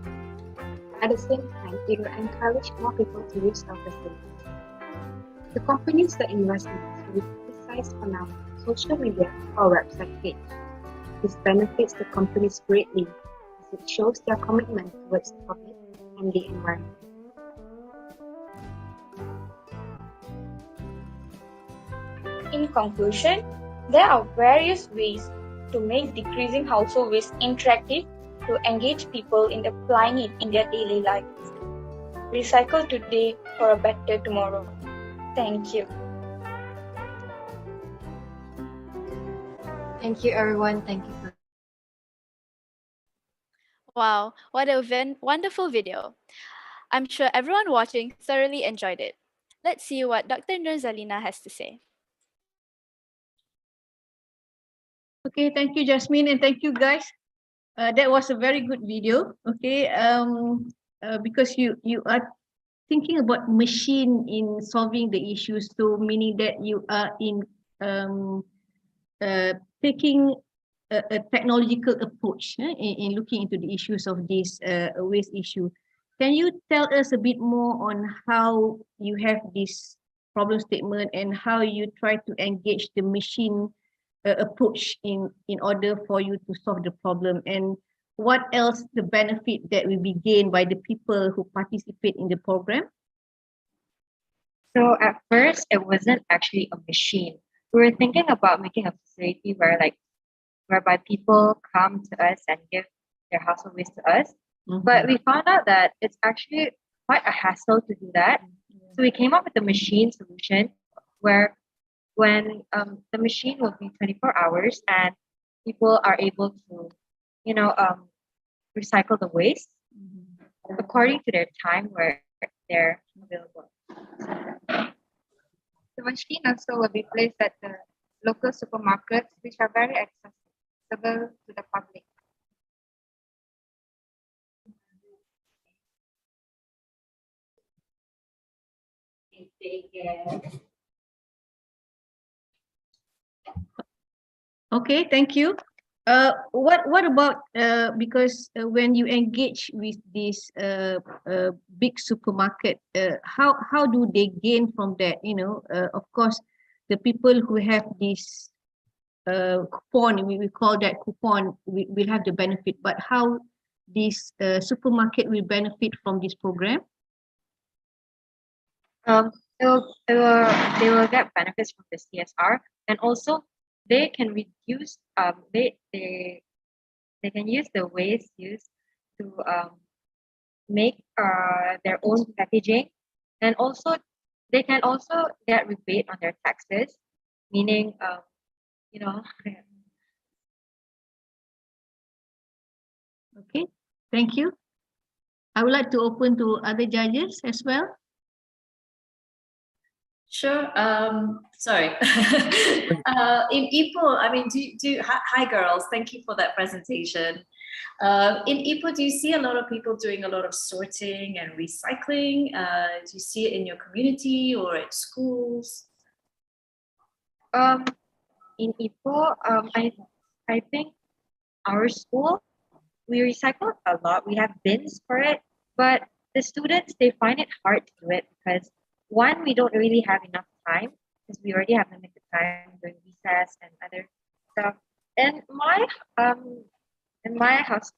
Speaker 13: At the same time, it will encourage more people to use our facilities. The companies that invest in us will be publicized on our social media or website page. This benefits the companies greatly as it shows their commitment towards the public and the environment.
Speaker 15: In conclusion, there are various ways to make decreasing household waste interactive to engage people in applying it in their daily lives. Recycle today for a better tomorrow. Thank you.
Speaker 12: Thank you, everyone. Thank you for
Speaker 1: Wow, what a wonderful video. I'm sure everyone watching thoroughly enjoyed it. Let's see what Dr. Nurzalina has to say.
Speaker 4: Okay, thank you, Jasmine, and thank you, guys. That was a very good video. Okay, because you are thinking about machine in solving the issues, so meaning that you are in taking a technological approach in looking into the issues of this waste issue. Can you tell us a bit more on how you have this problem statement and how you try to engage the machine approach in order for you to solve the problem, and what else the benefit that will be gained by the people who participate in the program?
Speaker 7: So at first, it wasn't actually a machine. We were thinking about making a facility whereby people come to us and give their household waste to us. But we found out that it's actually quite a hassle to do that. So we came up with a machine solution where when the machine will be 24 hours and people are able to, recycle the waste according to their time where they're available.
Speaker 13: The machine also will be placed at the local supermarkets, which are very accessible to the public.
Speaker 4: Okay, thank you. What about because when you engage with this big supermarket, how do they gain from that? Of course, the people who have this coupon, we call that coupon, will have the benefit. But how this supermarket will benefit from this program?
Speaker 7: They will get benefits from the CSR, and also they can reduce they can use the waste used to make their own packaging, and also they can also get rebate on their taxes, meaning
Speaker 4: Okay, thank you. I would like to open to other judges as well.
Speaker 2: Sure. Sorry. In Ipoh, I mean, hi girls. Thank you for that presentation. In Ipoh, do you see a lot of people doing a lot of sorting and recycling? Do you see it in your community or at schools?
Speaker 7: In Ipoh, I think our school, we recycle a lot. We have bins for it, but the students, they find it hard to do it because one, we don't really have enough time because we already have limited time during recess and other stuff. And in my house,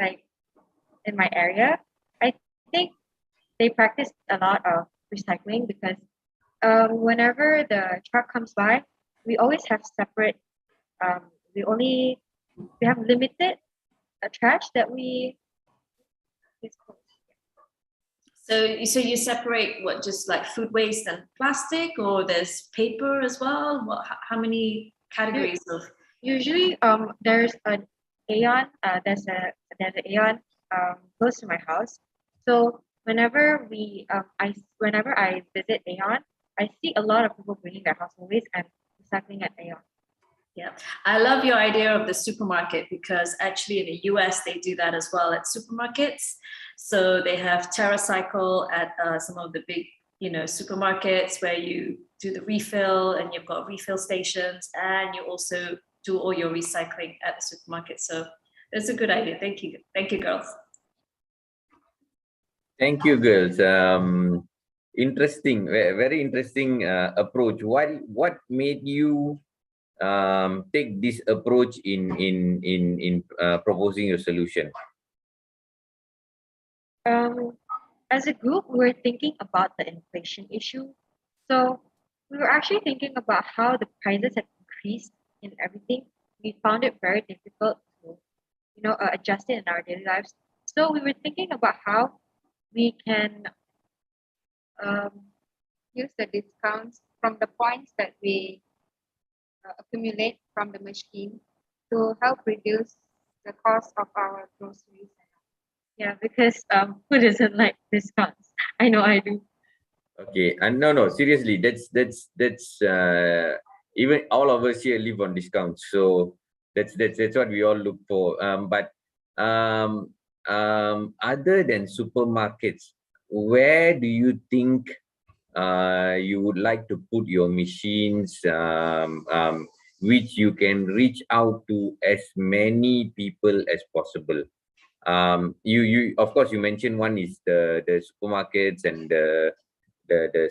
Speaker 7: like in my area, I think they practice a lot of recycling because whenever the truck comes by, we always have separate. Um, we have limited trash that we.
Speaker 2: So you separate what, just like food waste and plastic, or there's paper as well? How many categories of?
Speaker 7: Usually, there's an Aeon. There's an Aeon close to my house. So whenever I visit Aeon, I see a lot of people bringing their household waste and recycling at Aeon.
Speaker 2: Yeah, I love your idea of the supermarket because actually in the US they do that as well at supermarkets. So they have TerraCycle at some of the big, supermarkets where you do the refill and you've got refill stations, and you also do all your recycling at the supermarket. So that's a good idea. Thank you, girls.
Speaker 3: Thank you, girls. Interesting, very interesting approach. What made you take this approach in proposing your solution?
Speaker 7: As a group, we were thinking about the inflation issue. So we were actually thinking about how the prices have increased in everything. We found it very difficult to, adjust it in our daily lives. So we were thinking about how we can use the discounts from the points that we accumulate from the machine to help reduce the cost of our groceries. Yeah, because who doesn't like discounts? I know I do.
Speaker 3: Okay, and no, seriously, that's even all of us here live on discounts, so that's what we all look for. But other than supermarkets, where do you think you would like to put your machines, which you can reach out to as many people as possible? You of course you mentioned one is the supermarkets and the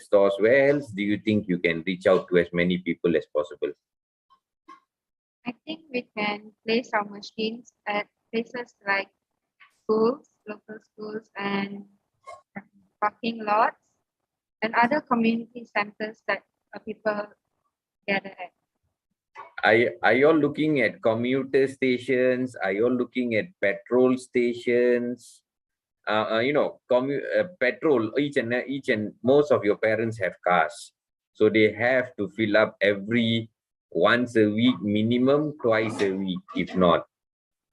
Speaker 3: stores. Where else do you think you can reach out to as many people as possible?
Speaker 7: I think we can place our machines at places like schools, local schools, and parking lots, and other community centers that people gather at.
Speaker 3: Are you all looking at commuter stations? Are you all looking at petrol stations? Petrol, each and most of your parents have cars, so they have to fill up every once a week, minimum twice a week, if not.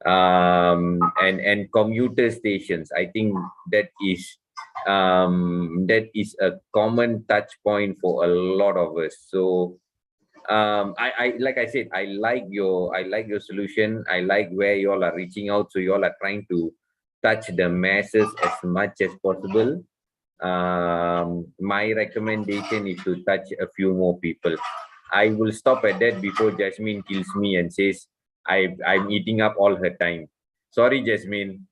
Speaker 3: And commuter stations, I think that is a common touch point for a lot of us. So I like I said, I like your solution. I like where you all are reaching out. So you all are trying to touch the masses as much as possible. My recommendation is to touch a few more people. I will stop at that before Jasmine kills me and says I'm eating up all her time. Sorry, Jasmine.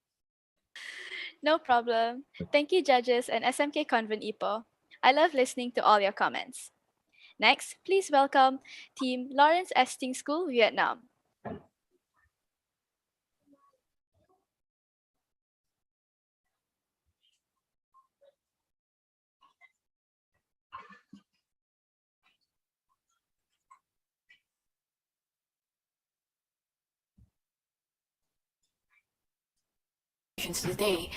Speaker 1: No problem. Thank you, judges and SMK Convent Ipoh. I love listening to all your comments. Next, please welcome Team Lawrence Esting School, Vietnam.
Speaker 14: Today,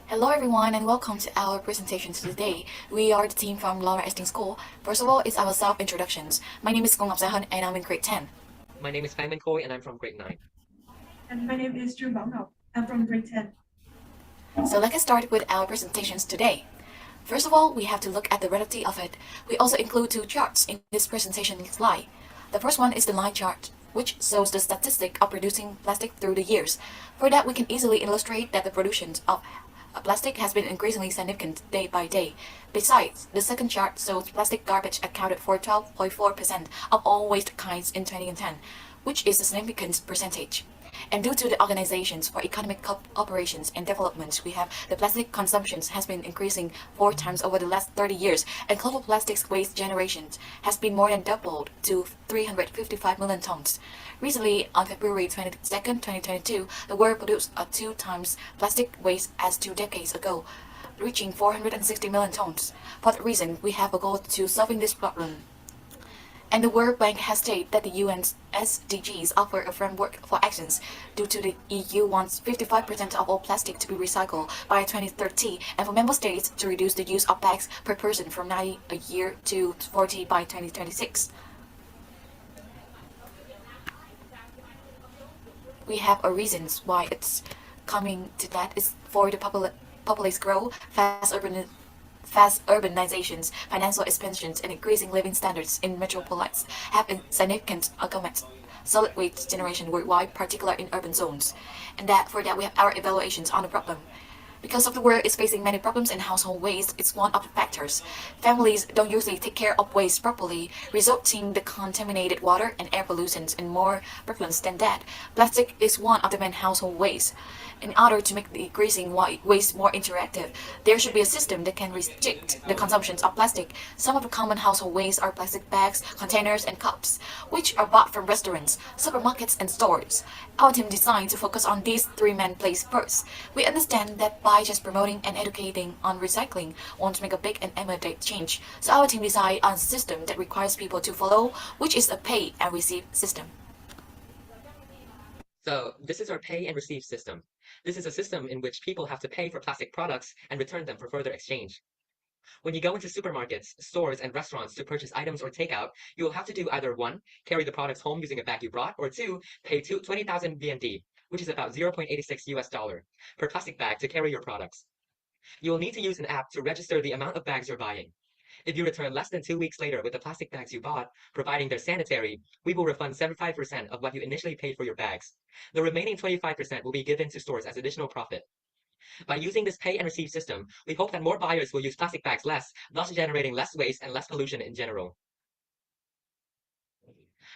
Speaker 14: Hello everyone and welcome to our presentation today. We are the team from Laura Esting School. First of all, it's our self-introductions. My name is Kong Apsahan and I'm in grade 10.
Speaker 16: My name is Feynman Khoi and I'm from grade 9.
Speaker 8: And my name is Jun Bao. I'm from grade 10.
Speaker 14: So let's get started with our presentations today. First of all, we have to look at the reality of it. We also include two charts in this presentation slide. The first one is the line chart, which shows the statistic of producing plastic through the years. For that, we can easily illustrate that the production of plastic has been increasingly significant day by day. Besides, the second chart shows plastic garbage accounted for 12.4% of all waste kinds in 2010, which is a significant percentage. And due to the organizations for economic operations and development, we have the plastic consumption has been increasing 4 times over the last 30 years, and global plastics waste generation has been more than doubled to 355 million tons. Recently, on February 22nd, 2022, the world produced 2 times plastic waste as 2 decades ago, reaching 460 million tons. For that reason, we have a goal to solving this problem. And the World Bank has stated that the UN's SDGs offer a framework for actions due to the EU wants 55% of all plastic to be recycled by 2030 and for member states to reduce the use of bags per person from 90 a year to 40 by 2026. We have a reasons why it's coming to that is for the population growth, fast urbanizations, financial expansions, and increasing living standards in metropolis have a significant augment solid waste generation worldwide, particularly in urban zones. And that for that we have our evaluations on the problem. Because of the world is facing many problems in household waste, it's one of the factors. Families don't usually take care of waste properly, resulting the contaminated water and air pollutions and more problems than that. Plastic is one of the main household waste. In order to make the increasing waste more interactive, there should be a system that can restrict the consumption of plastic. Some of the common household waste are plastic bags, containers, and cups, which are bought from restaurants, supermarkets, and stores. Our team designed to focus on these 3 main places first. We understand that by just promoting and educating on recycling won't make a big and immediate change, so our team decided on a system that requires people to follow, which is a pay and receive system.
Speaker 16: So this is our pay and receive system. This is a system in which people have to pay for plastic products and return them for further exchange. When you go into supermarkets, stores, and restaurants to purchase items or takeout, you will have to do either 1, carry the products home using a bag you brought, or 2, pay 20,000 BND, which is about 0.86 US dollar, per plastic bag to carry your products. You will need to use an app to register the amount of bags you're buying. If you return less than 2 weeks later with the plastic bags you bought, providing they're sanitary, we will refund 75% of what you initially paid for your bags. The remaining 25% will be given to stores as additional profit. By using this pay and receive system, we hope that more buyers will use plastic bags less, thus generating less waste and less pollution in general.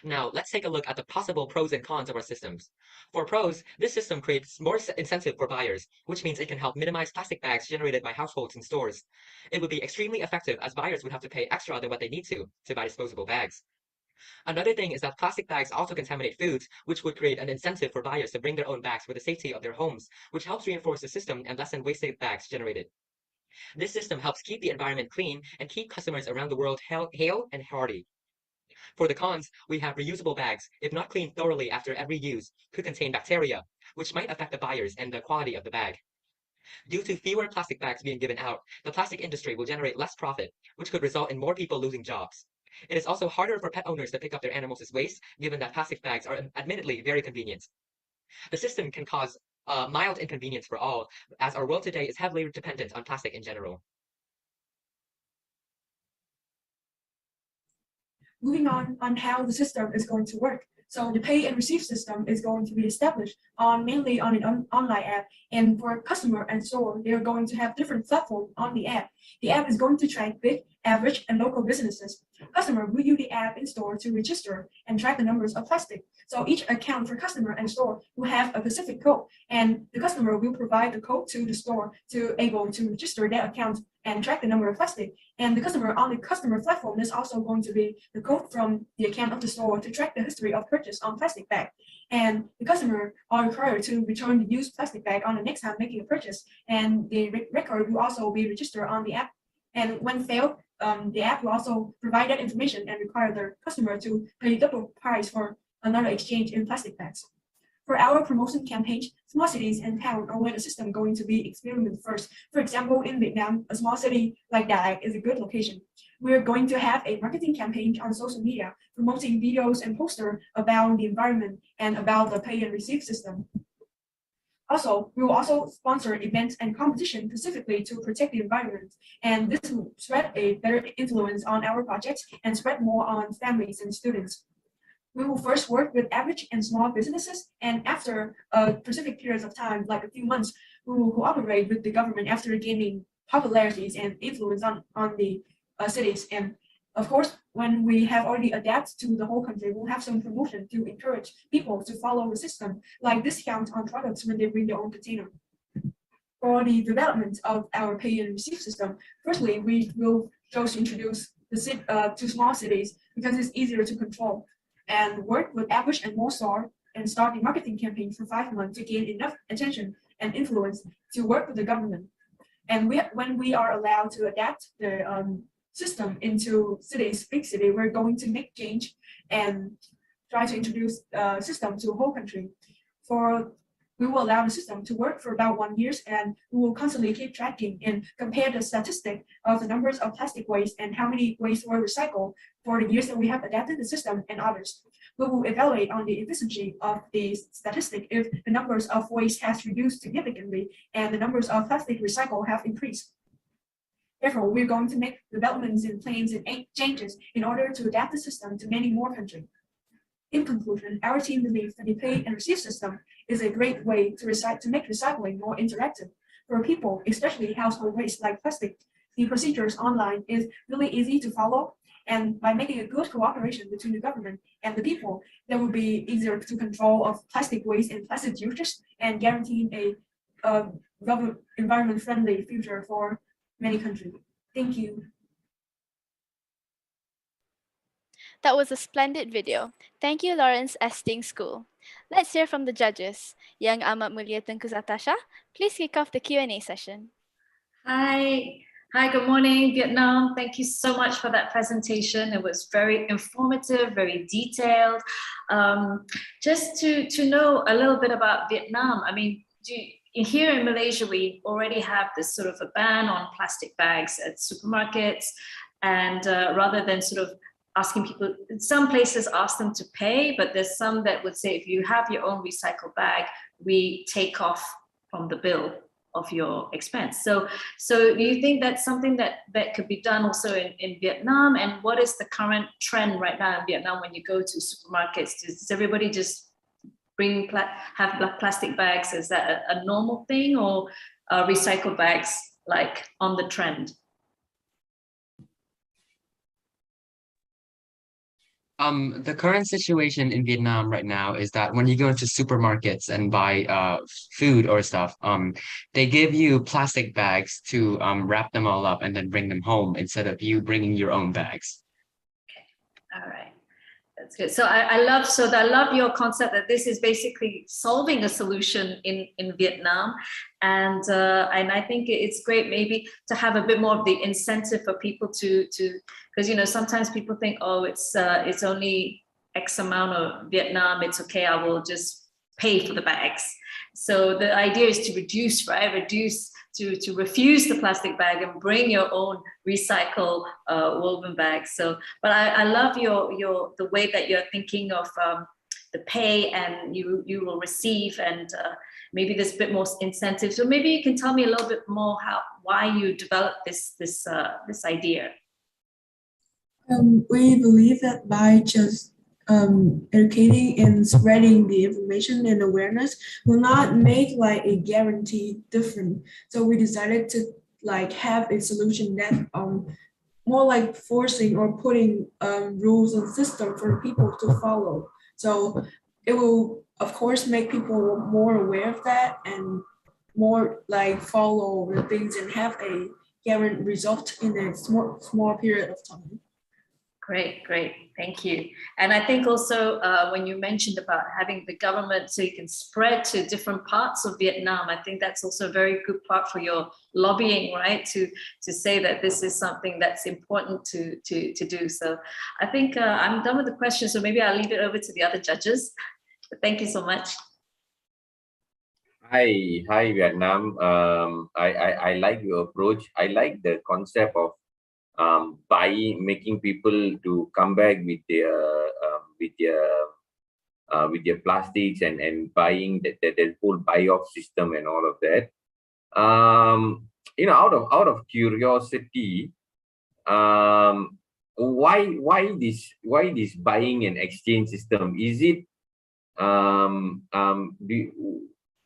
Speaker 16: Now, let's take a look at the possible pros and cons of our systems. For pros, this system creates more incentive for buyers, which means it can help minimize plastic bags generated by households and stores. It would be extremely effective as buyers would have to pay extra than what they need to buy disposable bags. Another thing is that plastic bags also contaminate foods, which would create an incentive for buyers to bring their own bags for the safety of their homes, which helps reinforce the system and lessen wasted bags generated. This system helps keep the environment clean and keep customers around the world hale and hearty. For the cons, we have reusable bags, if not cleaned thoroughly after every use, could contain bacteria, which might affect the buyers and the quality of the bag. Due to fewer plastic bags being given out, the plastic industry will generate less profit, which could result in more people losing jobs. It is also harder for pet owners to pick up their animals as waste, given that plastic bags are admittedly very convenient. The system can cause mild inconvenience for all, as our world today is heavily dependent on plastic in general.
Speaker 8: Moving on how the system is going to work. So the pay and receive system is going to be established mainly on an online app. And for customer and store, they are going to have different platforms on the app. The app is going to track big, average, and local businesses. Customer will use the app in store to register and track the numbers of plastic. So each account for customer and store will have a specific code, and the customer will provide the code to the store to able to register their account and track the number of plastic. And the customer on the customer platform is also going to be the code from the account of the store to track the history of purchase on plastic bag. And the customer are required to return the used plastic bag on the next time making a purchase. And the record will also be registered on the app. And when failed, the app will also provide that information and require the customer to pay double price for another exchange in plastic bags. For our promotion campaign, small cities and towns are where the system is going to be experimented first. For example, in Vietnam, a small city like Đà Lạt is a good location. We're going to have a marketing campaign on social media, promoting videos and posters about the environment and about the pay and receive system. Also, we will also sponsor events and competition specifically to protect the environment, and this will spread a better influence on our projects and spread more on families and students. We will first work with average and small businesses, and after a specific periods of time, like a few months, we will cooperate with the government after gaining popularities and influence on the cities. And of course, when we have already adapted to the whole country, we'll have some promotion to encourage people to follow the system, like discounts on products when they bring their own container. For the development of our pay and receive system, firstly, we will just introduce the to small cities because it's easier to control, and work with average and more store and start the marketing campaign for 5 months to gain enough attention and influence to work with the government. And when we are allowed to adapt the system into cities, big city, we're going to make change and try to introduce system to the whole country. We will allow the system to work for about 1 year, and we will constantly keep tracking and compare the statistic of the numbers of plastic waste and how many waste were recycled for the years that we have adapted the system and others. We will evaluate on the efficiency of the statistic if the numbers of waste has reduced significantly and the numbers of plastic recycle have increased. Therefore, we're going to make developments in plans and changes in order to adapt the system to many more countries. In conclusion, our team believes that the pay and receive system is a great way to make recycling more interactive. For people, especially household waste like plastic, the procedures online is really easy to follow, and by making a good cooperation between the government and the people, there will be easier to control of plastic waste and plastic uses and guaranteeing a environment-friendly future for many countries. Thank you.
Speaker 1: That was a splendid video. Thank you, Lawrence Esting School. Let's hear from the judges. Yang Amat Mulia Tengku Zatasha, please kick off the Q&A session.
Speaker 2: Hi, good morning, Vietnam. Thank you so much for that presentation. It was very informative, very detailed. Just to know a little bit about Vietnam, I mean, here in Malaysia, we already have this sort of a ban on plastic bags at supermarkets, and rather than sort of asking people, some places ask them to pay, but there's some that would say, if you have your own recycled bag, we take off from the bill of your expense. So do you think that's something that could be done also in Vietnam? And what is the current trend right now in Vietnam when you go to supermarkets? Does everybody just have plastic bags? Is that a normal thing, or recycled bags like on the trend?
Speaker 17: The current situation in Vietnam right now is that when you go into supermarkets and buy food or stuff, they give you plastic bags to wrap them all up and then bring them home instead of you bringing your own bags.
Speaker 2: Okay, all right, that's good. So I love your concept that this is basically solving a solution in Vietnam, and I think it's great maybe to have a bit more of the incentive for people to because sometimes people think, oh, it's only X amount of Vietnam, it's okay, I will just pay for the bags. So the idea is to reduce, right? To refuse the plastic bag and bring your own recycled woven bags. So, but I love the way that you're thinking of the pay and you will receive, and maybe there's a bit more incentive. So maybe you can tell me a little bit more why you developed this idea.
Speaker 8: We believe that by just educating and spreading the information and awareness will not make like a guarantee different. So we decided to like have a solution that more like forcing or putting rules and system for people to follow. So it will of course make people more aware of that and more like follow the things and have a guaranteed result in a small period of time.
Speaker 2: Great, thank you. And I think also when you mentioned about having the government so you can spread to different parts of Vietnam, I think that's also a very good part for your lobbying, right? To say that this is something that's important to do. So I think I'm done with the questions, so maybe I'll leave it over to the other judges. But thank you so much.
Speaker 3: Hi Vietnam. I like your approach. I like the concept of making people to come back with their plastics and buying the whole buy off system and all of that. Out of curiosity, why this buying and exchange system? Is it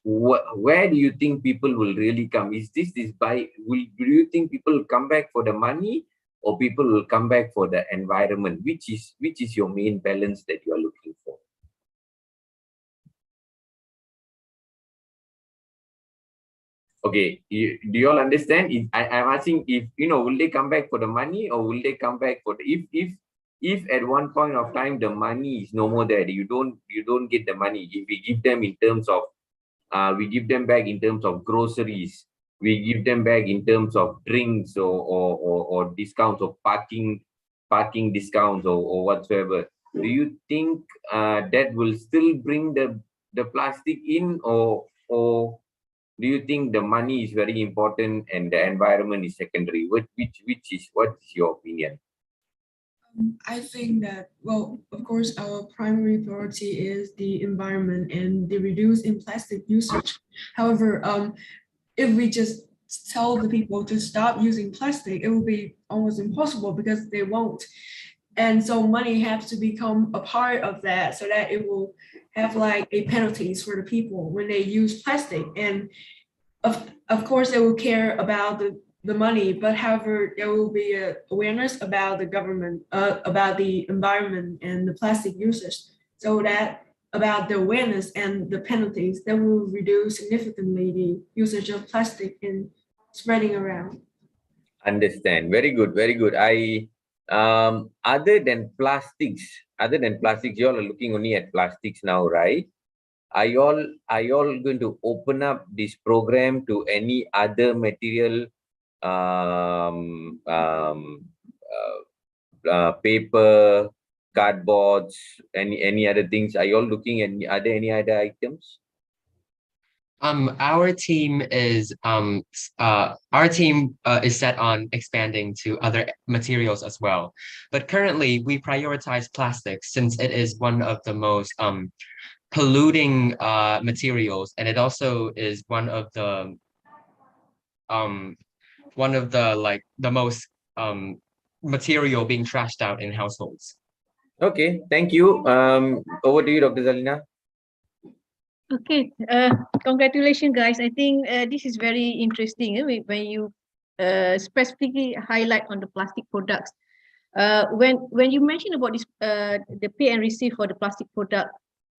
Speaker 3: where do you think people will really come? Is this buy? Do you think people will come back for the money, or people will come back for the environment? Which is your main balance that you are looking for? Okay, do you all understand? I'm asking if will they come back for the money, or will they come back for the if at one point of time the money is no more there, you don't get the money. If we give them in terms of we give them back in terms of groceries, we give them back in terms of drinks or discounts of parking discounts or whatsoever. Do you think that will still bring the plastic in, or do you think the money is very important and the environment is secondary? What is your opinion?
Speaker 8: I think that, well, of course, our primary priority is the environment and the reduce in plastic usage. However, if we just tell the people to stop using plastic, it will be almost impossible because they won't. And so money has to become a part of that so that it will have like a penalties for the people when they use plastic. And of course, they will care about the money, but however, there will be a awareness about the government, about the environment and the plastic usage, so that about the awareness and the penalties that will reduce significantly the usage of plastic in spreading around.
Speaker 3: Understand. Very good. Very good. Other than plastics, you all are looking only at plastics now, right? Are you all going to open up this program to any other material, paper, cardboards, any other things? Are you all looking at any other items?
Speaker 17: Our team is set on expanding to other materials as well. But currently we prioritize plastics since it is one of the most polluting materials, and it also is one of the like the most material being trashed out in households.
Speaker 3: Okay, thank you. Over to you, Dr. Zalina.
Speaker 4: Okay, congratulations, guys. I think this is very interesting when you specifically highlight on the plastic products. When you mention about this, the pay and receive for the plastic product,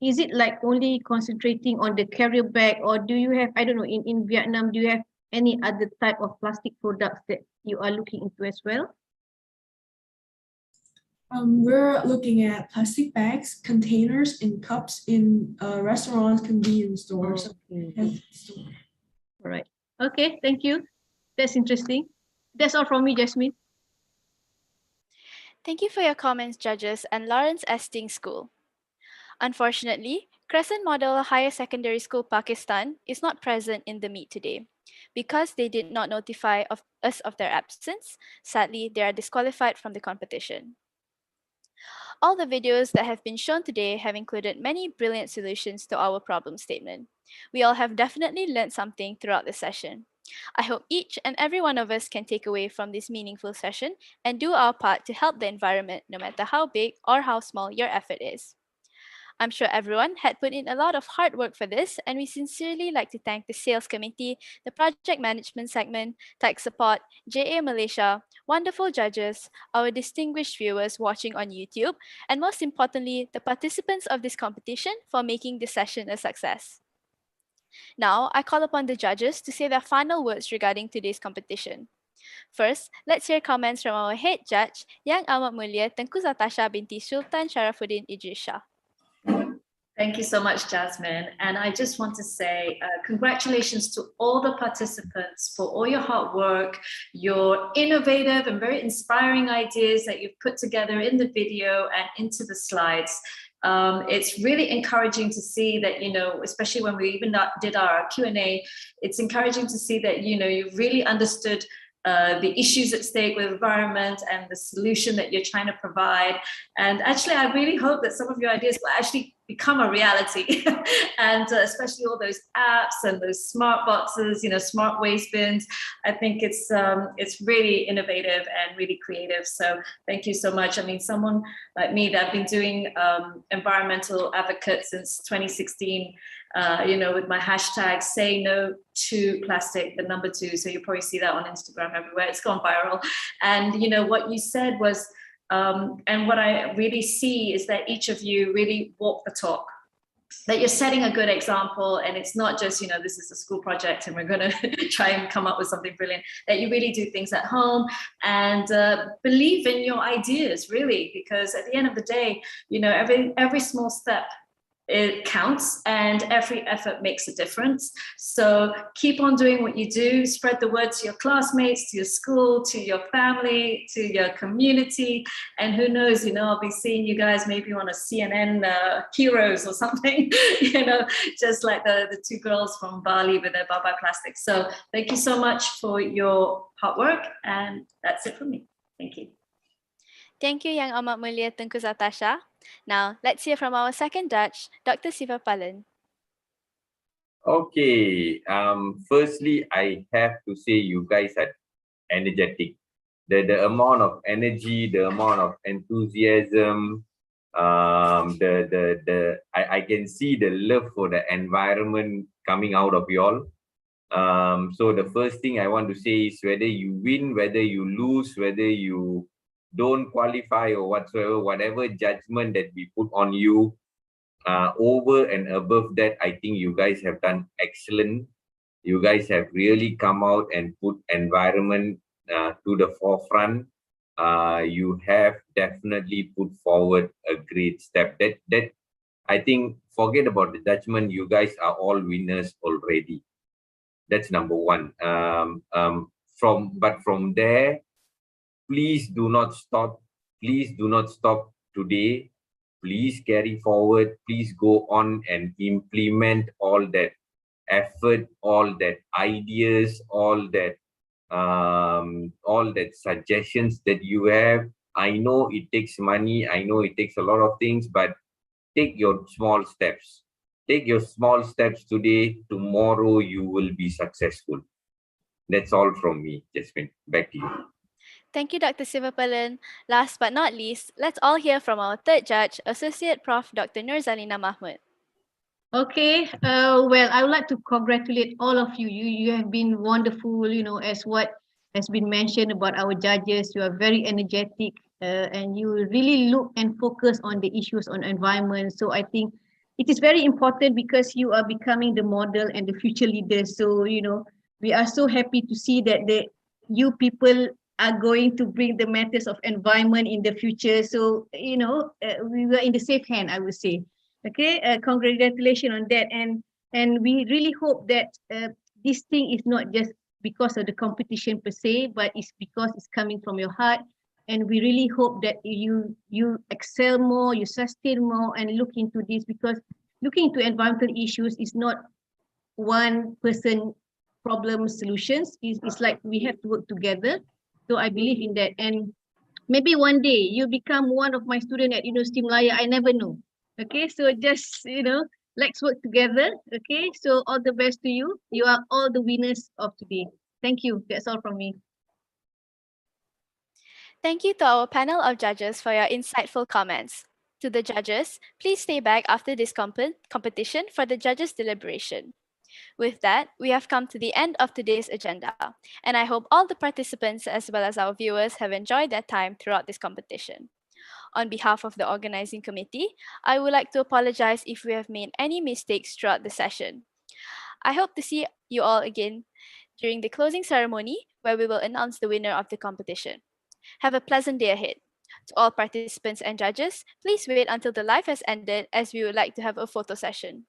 Speaker 4: is it like only concentrating on the carrier bag, or do you have, I don't know, in Vietnam, do you have any other type of plastic products that you are looking into as well?
Speaker 8: We're looking at plastic bags, containers, and cups in restaurants, convenience stores.
Speaker 4: Okay. All right. Okay, thank you. That's interesting. That's all from me, Jasmine.
Speaker 1: Thank you for your comments, judges, and Lawrence Esting School. Unfortunately, Crescent Model Higher Secondary School Pakistan is not present in the meet today. Because they did not notify us of their absence, sadly, they are disqualified from the competition. All the videos that have been shown today have included many brilliant solutions to our problem statement. We all have definitely learned something throughout the session. I hope each and every one of us can take away from this meaningful session and do our part to help the environment, no matter how big or how small your effort is. I'm sure everyone had put in a lot of hard work for this, and we sincerely like to thank the sales committee, the project management segment, tech support, JA Malaysia, wonderful judges, our distinguished viewers watching on YouTube, and most importantly, the participants of this competition for making this session a success. Now, I call upon the judges to say their final words regarding today's competition. First, let's hear comments from our head judge, Yang Amat Mulia Tengku Zatasha binti Sultan Sharafuddin Idris Shah.
Speaker 2: Thank you so much, Jasmine. And I just want to say congratulations to all the participants for all your hard work, your innovative and very inspiring ideas that you've put together in the video and into the slides. It's really encouraging to see that, especially when we even did our Q&A, it's encouraging to see that, you really understood the issues at stake with environment and the solution that you're trying to provide. And actually, I really hope that some of your ideas will actually become a reality. And especially all those apps and those smart boxes, smart waste bins. I think it's really innovative and really creative. So thank you so much. I mean, someone like me that I've been doing environmental advocate since 2016, with my hashtag say no to plastic, the number 2. So you probably see that on Instagram everywhere. It's gone viral. And what you said was, and what I really see is that each of you really walk the talk, that you're setting a good example. And it's not just, this is a school project and we're going to try and come up with something brilliant, that you really do things at home and believe in your ideas, really, because at the end of the day, every small step, it counts and every effort makes a difference. So keep on doing what you do, spread the word to your classmates, to your school, to your family, to your community. And who knows, I'll be seeing you guys maybe on a CNN Heroes or something, just like the 2 girls from Bali with their bye-bye plastic. So thank you so much for your hard work. And that's it from me. Thank you.
Speaker 1: Thank you Yang Amat Mulia Tengku Zatasha. Now, let's hear from our second judge, Dr. Siva Palan.
Speaker 3: Okay. Firstly, I have to say you guys are energetic. The amount of energy, the amount of enthusiasm, I can see the love for the environment coming out of you all. So the first thing I want to say is whether you win, whether you lose, whether you don't qualify or whatsoever, whatever judgment that we put on you, over and above that, I think you guys have done excellent. You guys have really come out and put environment to the forefront. You have definitely put forward a great step. That I think, forget about the judgment. You guys are all winners already. That's number 1. From there, please do not stop. Please do not stop today. Please carry forward. Please go on and implement all that effort, all that ideas, all that suggestions that you have. I know it takes money. I know it takes a lot of things, but take your small steps. Take your small steps today. Tomorrow you will be successful. That's all from me, Jasmine. Back to you.
Speaker 1: Thank you, Dr. Sivapalan. Last but not least, let's all hear from our third judge, Associate Prof. Dr. Nurzalina Mahmud.
Speaker 4: Okay, well, I would like to congratulate all of you. You have been wonderful, as what has been mentioned about our judges. You are very energetic and you really look and focus on the issues on environment. So I think it is very important because you are becoming the model and the future leaders. So, we are so happy to see that you people are going to bring the matters of environment in the future. So, we were in the safe hand, I would say. Okay, congratulations on that. And we really hope that this thing is not just because of the competition per se, but it's because it's coming from your heart. And we really hope that you excel more, you sustain more and look into this, because looking into environmental issues is not one person problem solutions. It's like we have to work together. So I believe in that. And maybe one day you become one of my students at University Malaya. I never know. Okay, so just, let's work together. Okay, so all the best to you. You are all the winners of today. Thank you. That's all from me.
Speaker 1: Thank you to our panel of judges for your insightful comments. To the judges, please stay back after this competition for the judges' deliberation. With that, we have come to the end of today's agenda, and I hope all the participants as well as our viewers have enjoyed their time throughout this competition. On behalf of the organizing committee, I would like to apologize if we have made any mistakes throughout the session. I hope to see you all again during the closing ceremony, where we will announce the winner of the competition. Have a pleasant day ahead. To all participants and judges, please wait until the live has ended, as we would like to have a photo session.